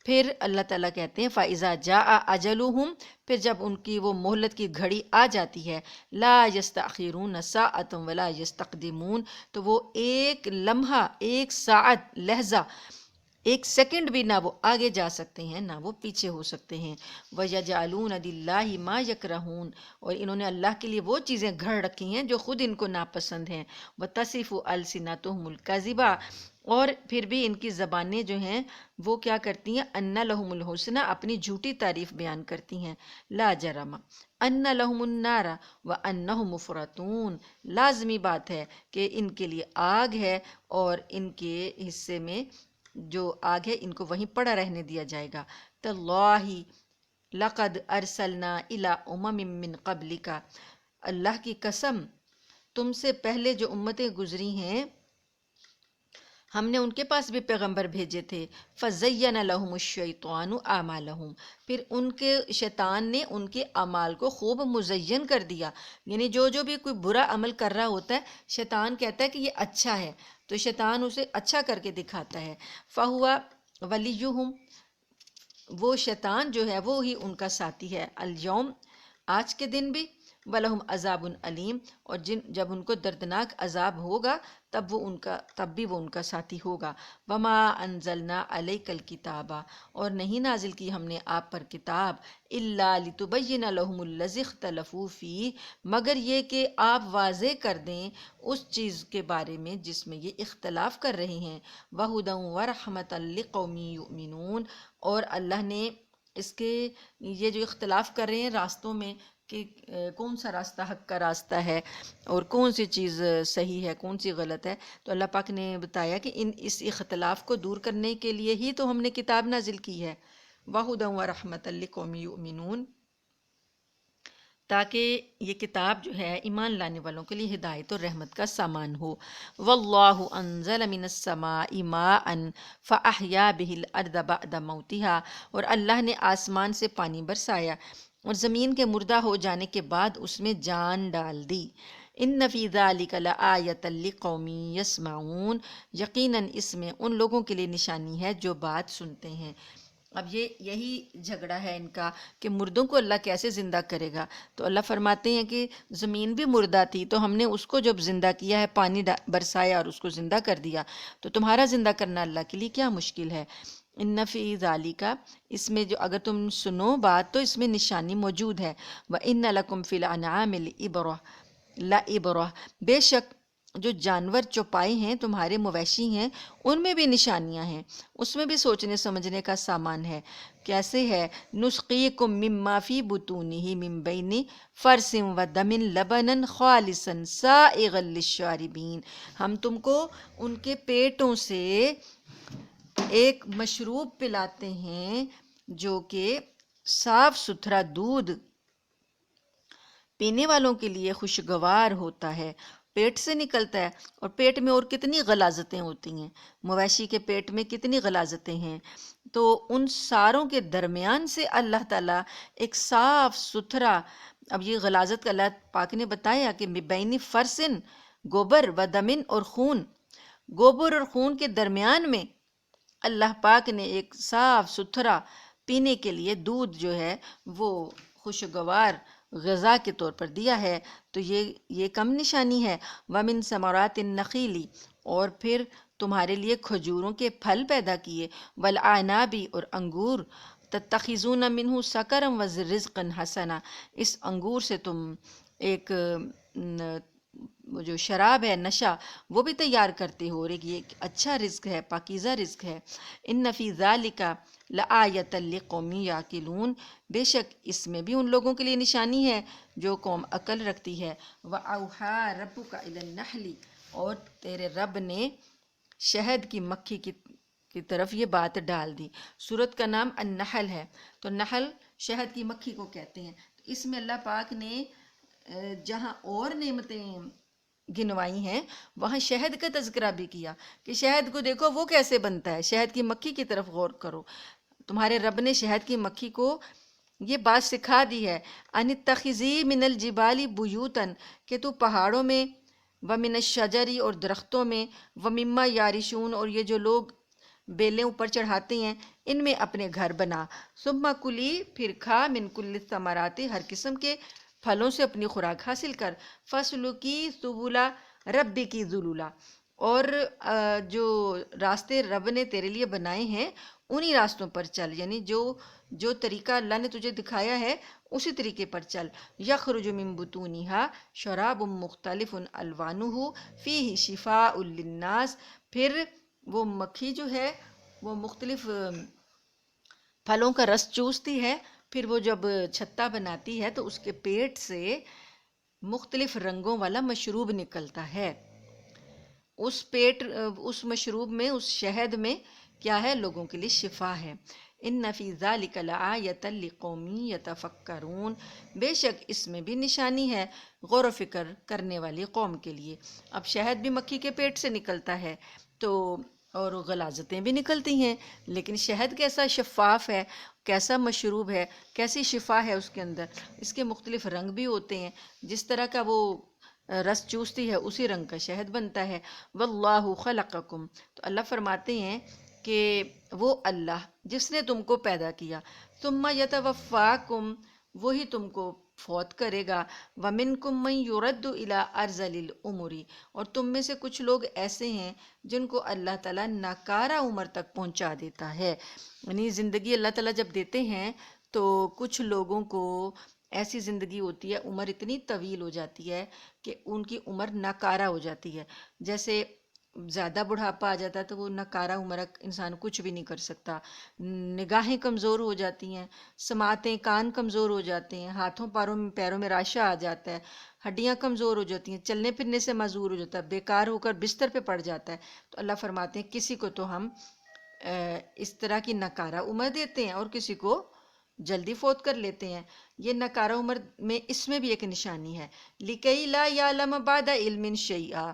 پھر اللہ تعالیٰ کہتے ہیں فَإِذَا جَاءَ أَجَلُهُمْ، پھر جب ان کی وہ مہلت کی گھڑی آ جاتی ہے، لَا يَسْتَأْخِرُونَ سَاعَةً وَلَا يَسْتَقْدِمُونَ، تو وہ ایک لمحہ، ایک ساعت، لحظہ، ایک سیکنڈ بھی نہ وہ آگے جا سکتے ہیں نہ وہ پیچھے ہو سکتے ہیں۔ وَيَجْعَلُونَ لِلَّهِ مَا يَكْرَهُونَ، اور انہوں نے اللہ کے لیے وہ چیزیں گھڑ رکھی ہیں جو خود ان کو ناپسند ہیں۔ وَتَصِفُ أَلْسِنَتُهُمُ الْكَذِبَ، اور پھر بھی ان کی زبانیں جو ہیں وہ کیا کرتی ہیں، أَنَّ لَهُمُ الْحُسْنَى، اپنی جھوٹی تعریف بیان کرتی ہیں۔ لا جرم أَنَّ لَهُمُ النَّارَ وَأَنَّهُمْ مُفْرَطُونَ، لازمی بات ہے کہ ان کے لیے آگ ہے اور ان کے حصے میں جو آگ ہے ان کو وہیں پڑا رہنے دیا جائے گا۔ تَاللَّهِ لَقَدْ أَرْسَلْنَا إِلَىٰ أُمَمٍ مِّن قَبْلِكَ، اللہ کی قسم تم سے پہلے جو امتیں گزری ہیں ہم نے ان کے پاس بھی پیغمبر بھیجے تھے۔ فَزَيَّنَ لَهُمُ الشَّيْطَانُ أَعْمَالَهُمْ، پھر ان کے شیطان نے ان کے اعمال کو خوب مزین کر دیا، یعنی جو بھی کوئی برا عمل کر رہا ہوتا ہے شیطان کہتا ہے کہ یہ اچھا ہے، تو شیطان اسے اچھا کر کے دکھاتا ہے۔ فَهُوَ وَلِيُّهُمْ، وہ شیطان جو ہے وہ ہی ان کا ساتھی ہے، اليوم، آج کے دن بھی، وَلَهُمْ عَذَابٌ أَلِيمٌ، اور جب ان کو دردناک عذاب ہوگا تب بھی وہ ان کا ساتھی ہوگا۔ وَمَا أَنزَلْنَا عَلَيْكَ الْكِتَابَ، اور نہیں نازل کی ہم نے آپ پر کتاب، إِلَّا لِتُبَيِّنَ لَهُمُ الَّذِي اخْتَلَفُوا فِيهِ، مگر یہ کہ آپ واضح کر دیں اس چیز کے بارے میں جس میں یہ اختلاف کر رہے ہیں۔ وَهُدًى وَرَحْمَةً لِّقَوْمٍ يُؤْمِنُونَ، اور اللہ نے اس کے یہ جو اختلاف کر رہے ہیں راستوں میں کہ کون سا راستہ حق کا راستہ ہے اور کون سی چیز صحیح ہے کون سی غلط ہے، تو اللہ پاک نے بتایا کہ اس اختلاف کو دور کرنے کے لیے ہی تو ہم نے کتاب نازل کی ہے۔ وَهُدًى وَرَحْمَةً لِّقَوْمٍ يُؤْمِنُونَ، تاکہ یہ کتاب جو ہے ایمان لانے والوں کے لیے ہدایت اور رحمت کا سامان ہو۔ وَاللَّهُ أَنزَلَ مِنَ السَّمَاءِ مَاءً فَأَحْيَا بِهِ الْأَرْضَ بَعْدَ مَوْتِهَا، اور اللہ نے آسمان سے پانی برسایا اور زمین کے مردہ ہو جانے کے بعد اس میں جان ڈال دی۔ ان فی ذلک لآیۃ لقوم یسمعون، یقیناً اس میں ان لوگوں کے لیے نشانی ہے جو بات سنتے ہیں۔ اب یہی جھگڑا ہے ان کا کہ مردوں کو اللہ کیسے زندہ کرے گا، تو اللہ فرماتے ہیں کہ زمین بھی مردہ تھی تو ہم نے اس کو جب زندہ کیا ہے، پانی برسایا اور اس کو زندہ کر دیا، تو تمہارا زندہ کرنا اللہ کے لیے کیا مشکل ہے۔ ان فی ذالک، اس میں جو اگر تم سنو بات تو اس میں نشانی موجود ہے، وان لکم فی الانعام لعبرہ، بے شک جو جانور چوپائے ہیں تمہارے مویشی ہیں ان میں بھی نشانیاں ہیں، اس میں بھی سوچنے سمجھنے کا سامان ہے۔ کیسے ہے؟ نسقیکم مما فی بطونہ من بین فرث و دم لبنا خالصا سائغا للشاربین، ہم تم کو ان کے پیٹوں سے ایک مشروب پلاتے ہیں جو کہ صاف ستھرا دودھ پینے والوں کے لیے خوشگوار ہوتا ہے، پیٹ سے نکلتا ہے۔ اور پیٹ میں اور کتنی غلاظتیں ہوتی ہیں، مویشی کے پیٹ میں کتنی غلاظتیں ہیں، تو ان ساروں کے درمیان سے اللہ تعالیٰ ایک صاف ستھرا، اب یہ غلاظت کا اللہ پاک نے بتایا کہ بین فرسن، گوبر و دمن اور خون، گوبر اور خون کے درمیان میں اللہ پاک نے ایک صاف ستھرا پینے کے لیے دودھ جو ہے وہ خوشگوار غذا کے طور پر دیا ہے، تو یہ کم نشانی ہے۔ وَمِن ثمرات النخیل، اور پھر تمہارے لیے کھجوروں کے پھل پیدا کیے، والعناب اور انگور، تتخذون منہ سکرا ورزقا حسنا، اس انگور سے تم ایک وہ جو شراب ہے، نشہ، وہ بھی تیار کرتے ہو، اور یہ ایک اچھا رزق ہے، پاکیزہ رزق ہے۔ ان فی ذالک لآیۃ لقوم یعقلون، بے شک اس میں بھی ان لوگوں کے لیے نشانی ہے جو قوم عقل رکھتی ہے۔ وَأَوْحَىٰ رَبُّكَ إِلَى النَّحْلِ، اور تیرے رب نے شہد کی مکھی کی طرف یہ بات ڈال دی۔ سورت کا نام النحل ہے، تو نحل شہد کی مکھی کو کہتے ہیں۔ تو اس میں اللہ پاک نے جہاں اور نعمتیں گنوائی ہیں وہاں شہد کا تذکرہ بھی کیا کہ شہد کو دیکھو وہ کیسے بنتا ہے، شہد کی مکھی کی طرف غور کرو۔ تمہارے رب نے شہد کی مکھی کو یہ بات سکھا دی ہے، ان اتخذی من الجبال بیوتن، کہ تو پہاڑوں میں، ومن الشجری اور درختوں میں، ومما یارشون اور یہ جو لوگ بیلیں اوپر چڑھاتے ہیں ان میں اپنے گھر بنا، ثم کلی پھر کھا، من کل الثمرات ہر قسم کے پھلوں سے اپنی خوراک حاصل کر، فسلکی سبلا ربی کی ذلولا، اور جو راستے رب نے تیرے لیے بنائے ہیں انہی راستوں پر چل، یعنی جو طریقہ اللہ نے تجھے دکھایا ہے اسی طریقے پر چل۔ یخرج من بطونہا شراب مختلف الوانہ فیہ شفاء للناس، پھر وہ مکھی جو ہے وہ مختلف پھلوں کا رس چوستی ہے، پھر وہ جب چھتا بناتی ہے تو اس کے پیٹ سے مختلف رنگوں والا مشروب نکلتا ہے، اس مشروب میں، اس شہد میں کیا ہے؟ لوگوں کے لیے شفا ہے۔ ان فی ذالک لآیۃ لقوم یتفکرون، بے شک اس میں بھی نشانی ہے غور و فکر کرنے والی قوم کے لیے۔ اب شہد بھی مکھی کے پیٹ سے نکلتا ہے تو اور غلاظتیں بھی نکلتی ہیں، لیکن شہد کیسا شفاف ہے، کیسا مشروب ہے، کیسی شفا ہے اس کے اندر، اس کے مختلف رنگ بھی ہوتے ہیں، جس طرح کا وہ رس چوستی ہے اسی رنگ کا شہد بنتا ہے۔ واللہ خلقکم، تو اللہ فرماتے ہیں کہ وہ اللہ جس نے تم کو پیدا کیا، ثم یتوفاکم، وہی تم کو فوت کرے گا، ومنکم من یرد الی ارذل العمر، اور تم میں سے کچھ لوگ ایسے ہیں جن کو اللہ تعالیٰ ناکارہ عمر تک پہنچا دیتا ہے، یعنی زندگی اللہ تعالیٰ جب دیتے ہیں تو کچھ لوگوں کو ایسی زندگی ہوتی ہے، عمر اتنی طویل ہو جاتی ہے کہ ان کی عمر ناکارہ ہو جاتی ہے، جیسے زیادہ بڑھاپا آ جاتا ہے تو وہ ناکارہ عمر انسان کچھ بھی نہیں کر سکتا، نگاہیں کمزور ہو جاتی ہیں، سماعتیں، کان کمزور ہو جاتے ہیں، ہاتھوں پیروں میں راشا آ جاتا ہے، ہڈیاں کمزور ہو جاتی ہیں، چلنے پھرنے سے معذور ہو جاتا ہے، بیکار ہو کر بستر پہ پڑ جاتا ہے۔ تو اللہ فرماتے ہیں کسی کو تو ہم اس طرح کی ناکارہ عمر دیتے ہیں اور کسی کو جلدی فوت کر لیتے ہیں۔ یہ ناکارہ عمر میں اس میں بھی ایک نشانی ہے، لِكَيْ لَا يَعْلَمَ بَعْدَ عِلْمٍ شَيْئًا،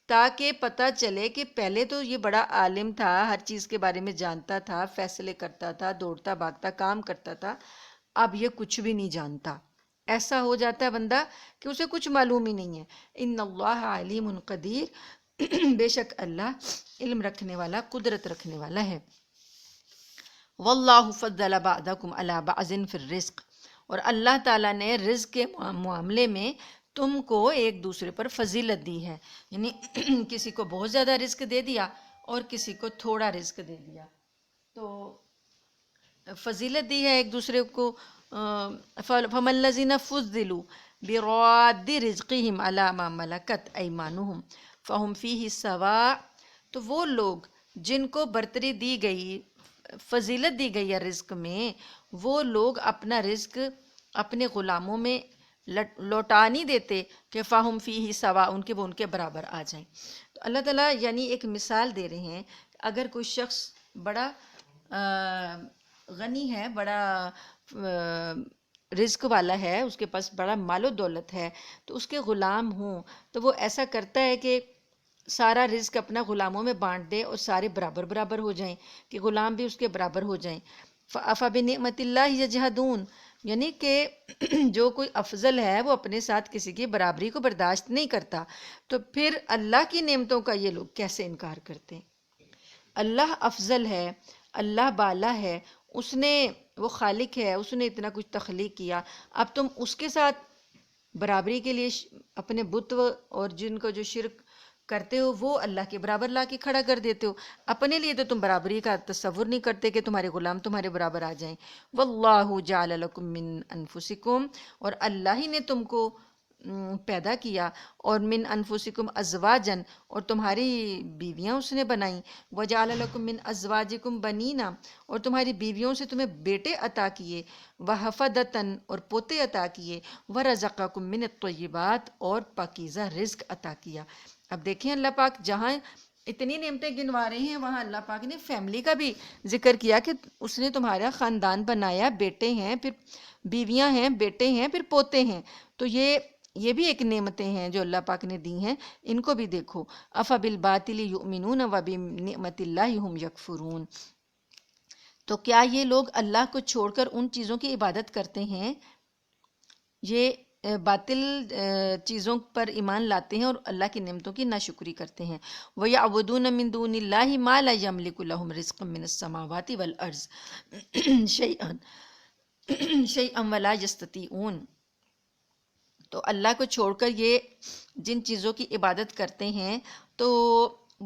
تاکہ پتہ چلے کہ پہلے تو یہ بڑا عالم تھا، ہر چیز کے بارے میں جانتا تھا، فیصلے کرتا تھا، دوڑتا بھاگتا کام کرتا تھا، اب یہ کچھ بھی نہیں جانتا، ایسا ہو جاتا ہے بندہ کہ اسے کچھ معلوم ہی نہیں ہے۔ ان اللہ علیم قدیر، بے شک اللہ علم رکھنے والا، قدرت رکھنے والا ہے۔ واللہ فضل بعضکم علی بعض فی الرزق، اور اللہ تعالیٰ نے رزق کے معاملے میں تم کو ایک دوسرے پر فضیلت دی ہے، یعنی کسی کو بہت زیادہ رزق دے دیا اور کسی کو تھوڑا رزق دے دیا۔ تو فضیلت دی ہے ایک دوسرے کو. فَمَا الَّذِينَ فُضِّلُوا بِرَادِّ رِزْقِهِمْ عَلَىٰ مَا مَلَكَتْ أَيْمَانُهُمْ فَهُمْ فِيهِ سَوَاءٌ. تو وہ لوگ جن کو برتری دی گئی، فضیلت دی گئی ہے رزق میں، وہ لوگ اپنا رزق اپنے غلاموں میں لوٹا نہیں دیتے کہ فَهُمْ فِيهِ سَوَاءٌ، ان کے وہ ان کے برابر آ جائیں. تو اللہ تعالیٰ یعنی ایک مثال دے رہے ہیں. اگر کوئی شخص بڑا غنی ہے، بڑا رزق والا ہے، اس کے پاس بڑا مال و دولت ہے، تو اس کے غلام ہوں تو وہ ایسا کرتا ہے کہ سارا رزق اپنا غلاموں میں بانٹ دے اور سارے برابر برابر ہو جائیں، کہ غلام بھی اس کے برابر ہو جائیں. فَبِنِعْمَتِ اللَّهِ يَجْحَدُونَ، یعنی کہ جو کوئی افضل ہے وہ اپنے ساتھ کسی کی برابری کو برداشت نہیں کرتا، تو پھر اللہ کی نعمتوں کا یہ لوگ کیسے انکار کرتے ہیں. اللہ افضل ہے، اللہ بالا ہے، اس نے، وہ خالق ہے، اس نے اتنا کچھ تخلیق کیا، اب تم اس کے ساتھ برابری کے لیے اپنے بت اور جن کو جو شرک کرتے ہو وہ اللہ کے برابر لا کے کھڑا کر دیتے ہو. اپنے لیے تو تم برابری کا تصور نہیں کرتے کہ تمہارے غلام تمہارے برابر آ جائیں. واللہ جعل لکم من انفسکم، اور اللہ ہی نے تم کو پیدا کیا، اور من انفسکم ازواجن، اور تمہاری بیویاں اس نے بنائیں. وجعل لکم من ازواجکم بنینا، اور تمہاری بیویوں سے تمہیں بیٹے عطا کیے. وحفدتن، اور پوتے عطا کیے. ورزقکم من الطیبات، اور پاکیزہ رزق عطا کیا. اب دیکھیں اللہ پاک جہاں اتنی نعمتیں گنوا رہے ہیں، وہاں اللہ پاک نے فیملی کا بھی ذکر کیا کہ اس نے تمہارا خاندان بنایا، بیٹے ہیں، پھر بیویاں ہیں، بیٹے ہیں، پھر پوتے ہیں. تو یہ بھی ایک نعمتیں ہیں جو اللہ پاک نے دی ہیں، ان کو بھی دیکھو. افبالباطل یؤمنون وبنعمت اللہ ہم یکفرون. تو کیا یہ لوگ اللہ کو چھوڑ کر ان چیزوں کی عبادت کرتے ہیں؟ یہ باطل چیزوں پر ایمان لاتے ہیں اور اللہ کی نعمتوں کی ناشکری کرتے ہیں. وَيَعْبُدُونَ مِن دُونِ اللَّهِ مَا لَا يَمْلِكُ لَهُمْ رِزْقًا مِنَ السَّمَاوَاتِ وَالْأَرْضِ شَيْئًا وَلَا يَسْتَطِيعُونَ. تو اللہ کو چھوڑ کر یہ جن چیزوں کی عبادت کرتے ہیں تو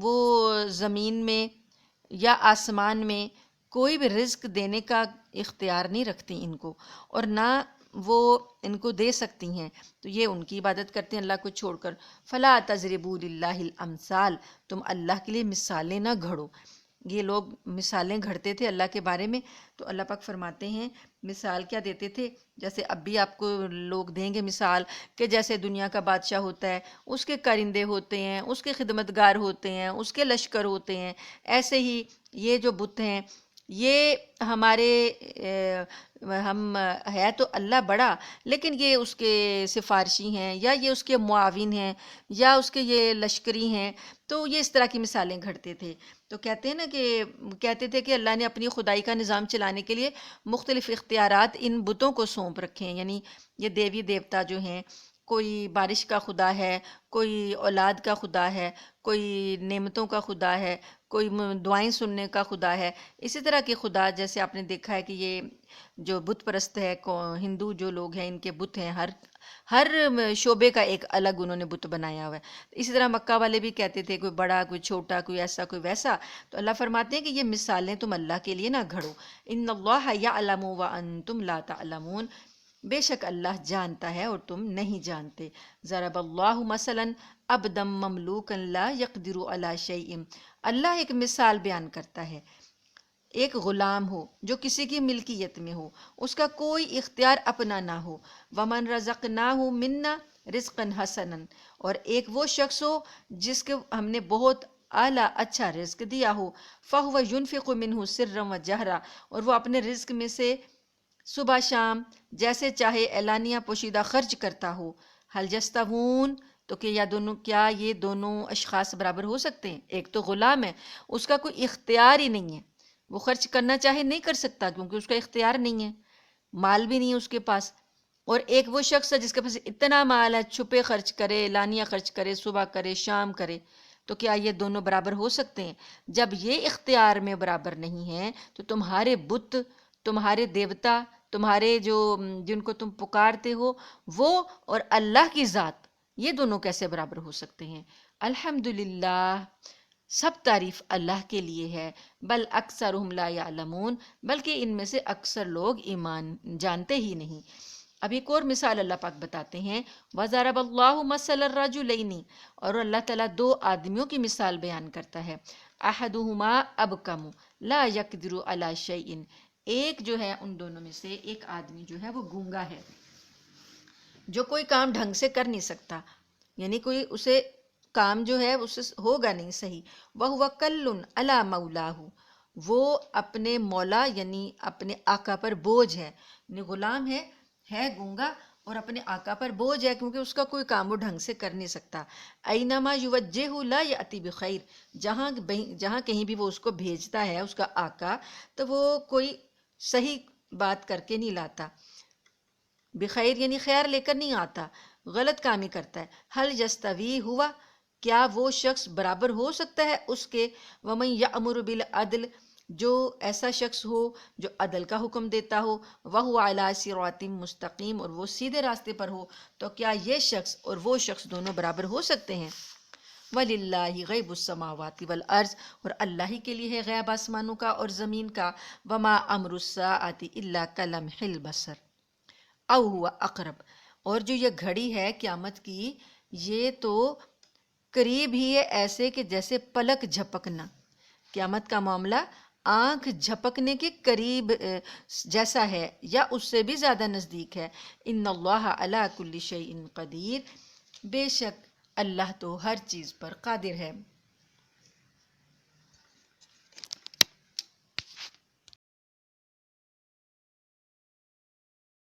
وہ زمین میں یا آسمان میں کوئی بھی رزق دینے کا اختیار نہیں رکھتی ان کو، اور نہ وہ ان کو دے سکتی ہیں. تو یہ ان کی عبادت کرتے ہیں اللہ کو چھوڑ کر. فلا تضربوا للہ الامثال، تم اللہ کے لیے مثالیں نہ گھڑو. یہ لوگ مثالیں گھڑتے تھے اللہ کے بارے میں. تو اللہ پاک فرماتے ہیں مثال کیا دیتے تھے، جیسے اب بھی آپ کو لوگ دیں گے مثال کہ جیسے دنیا کا بادشاہ ہوتا ہے، اس کے کرندے ہوتے ہیں، اس کے خدمتگار ہوتے ہیں، اس کے لشکر ہوتے ہیں، ایسے ہی یہ جو بت ہیں یہ ہمارے ہم ہے تو اللہ بڑا، لیکن یہ اس کے سفارشی ہیں، یا یہ اس کے معاون ہیں، یا اس کے یہ لشکری ہیں. تو یہ اس طرح کی مثالیں گھڑتے تھے. تو کہتے ہیں نا کہ کہتے تھے کہ اللہ نے اپنی خدائی کا نظام چلانے کے لیے مختلف اختیارات ان بتوں کو سونپ رکھے ہیں. یعنی یہ دیوی دیوتا جو ہیں، کوئی بارش کا خدا ہے، کوئی اولاد کا خدا ہے، کوئی نعمتوں کا خدا ہے، کوئی دعائیں سننے کا خدا ہے. اسی طرح کے خدا جیسے آپ نے دیکھا ہے کہ یہ جو بت پرست ہے، ہندو جو لوگ ہیں ان کے بت ہیں، ہر شعبے کا ایک الگ انہوں نے بت بنایا ہوا ہے. اسی طرح مکہ والے بھی کہتے تھے کوئی بڑا، کوئی چھوٹا، کوئی ایسا، کوئی ویسا. تو اللہ فرماتے ہیں کہ یہ مثالیں تم اللہ کے لیے نہ گھڑو. ان اللہ یعلم وانتم لا تعلمون، بے شک اللہ جانتا ہے اور تم نہیں جانتے. ضرب اللہ مثلا عبدا مملوکا لا يقدر علی شیء، اللہ ایک مثال بیان کرتا ہے. ایک غلام ہو جو کسی کی ملکیت میں ہو، اس کا کوئی اختیار اپنا نہ ہو. وَمَن رَزَقْنَاهُ مِنَّا رِزْقًا حَسَنًا، اور ایک وہ شخص ہو جس کے ہم نے بہت اعلیٰ اچھا رزق دیا ہو. فَهُوَ يُنْفِقُ مِنْهُ سِرًّا وَجَهْرًا، اور وہ اپنے رزق میں سے صبح شام جیسے چاہے اعلانیہ پوشیدہ خرچ کرتا ہو. هَلْ يَسْتَوُونَ، تو کیا یہ دونوں اشخاص برابر ہو سکتے ہیں؟ ایک تو غلام ہے، اس کا کوئی اختیار ہی نہیں ہے، وہ خرچ کرنا چاہے نہیں کر سکتا کیونکہ اس کا اختیار نہیں ہے، مال بھی نہیں ہے اس کے پاس. اور ایک وہ شخص ہے جس کے پاس اتنا مال ہے، چھپے خرچ کرے، اعلانیہ خرچ کرے، صبح کرے، شام کرے. تو کیا یہ دونوں برابر ہو سکتے ہیں؟ جب یہ اختیار میں برابر نہیں ہیں تو تمہارے بت، تمہارے دیوتا، تمہارے جن کو تم پکارتے ہو، وہ اور اللہ کی ذات، یہ دونوں کیسے برابر ہو سکتے ہیں؟ الحمدللہ سب تعریف اللہ کے لیے ہے، بل اکثرہم لا یعلمون، بلکہ ان میں سے اکثر لوگ ایمان جانتے ہی نہیں۔ اب ایک اور مثال اللہ پاک بتاتے ہیں، وَضَرَبَ اللَّهُ مَثَلَ الرَّجُلَيْنِ، اور اللہ تعالیٰ دو آدمیوں کی مثال بیان کرتا ہے، أَحَدُهُمَا أَبْكَمُ لَا يَقْدِرُ عَلَى شَيْءٍ، ایک جو ہے ان دونوں میں سے ایک آدمی جو ہے وہ گونگا ہے، جو کوئی کام ڈھنگ سے کر نہیں سکتا، یعنی کوئی اسے کام جو ہے اسے ہوگا نہیں صحیح۔ وَهُوَ كَلٌّ عَلَى مَوْلَاهُ، وہ اپنے مولا یعنی اپنے آقا پر بوجھ ہے، یعنی غلام ہے گونگا اور اپنے آقا پر بوجھ ہے، کیونکہ اس کا کوئی کام وہ ڈھنگ سے کر نہیں سکتا۔ اینما یوجہہ لا یأتی بخیر، جہاں کہیں بھی وہ اس کو بھیجتا ہے اس کا آقا، تو وہ کوئی صحیح بات کر کے نہیں لاتا، بخیر یعنی خیر لے کر نہیں آتا، غلط کام ہی کرتا ہے۔ حل یستوی ہوا، کیا وہ شخص برابر ہو سکتا ہے اس کے، ومن یأمر بالعدل، جو ایسا شخص ہو جو عدل کا حکم دیتا ہو، وہو علی صراط مستقیم، اور وہ سیدھے راستے پر ہو، تو کیا یہ شخص اور وہ شخص دونوں برابر ہو سکتے ہیں؟ وَلِلَّهِ غیب السماوات والارض، اور اللہ ہی کے لیے ہے غیب آسمانوں کا اور زمین کا، وما امر الساعۃ الا کلمح البصر او ہوا اقرب، اور جو یہ گھڑی ہے قیامت کی، یہ تو قریب ہی ہے، ایسے کہ جیسے پلک جھپکنا، قیامت کا معاملہ آنکھ جھپکنے کے قریب جیسا ہے یا اس سے بھی زیادہ نزدیک ہے۔ ان اللہ علی کل شیء قدیر، بے شک اللہ تو ہر چیز پر قادر ہے۔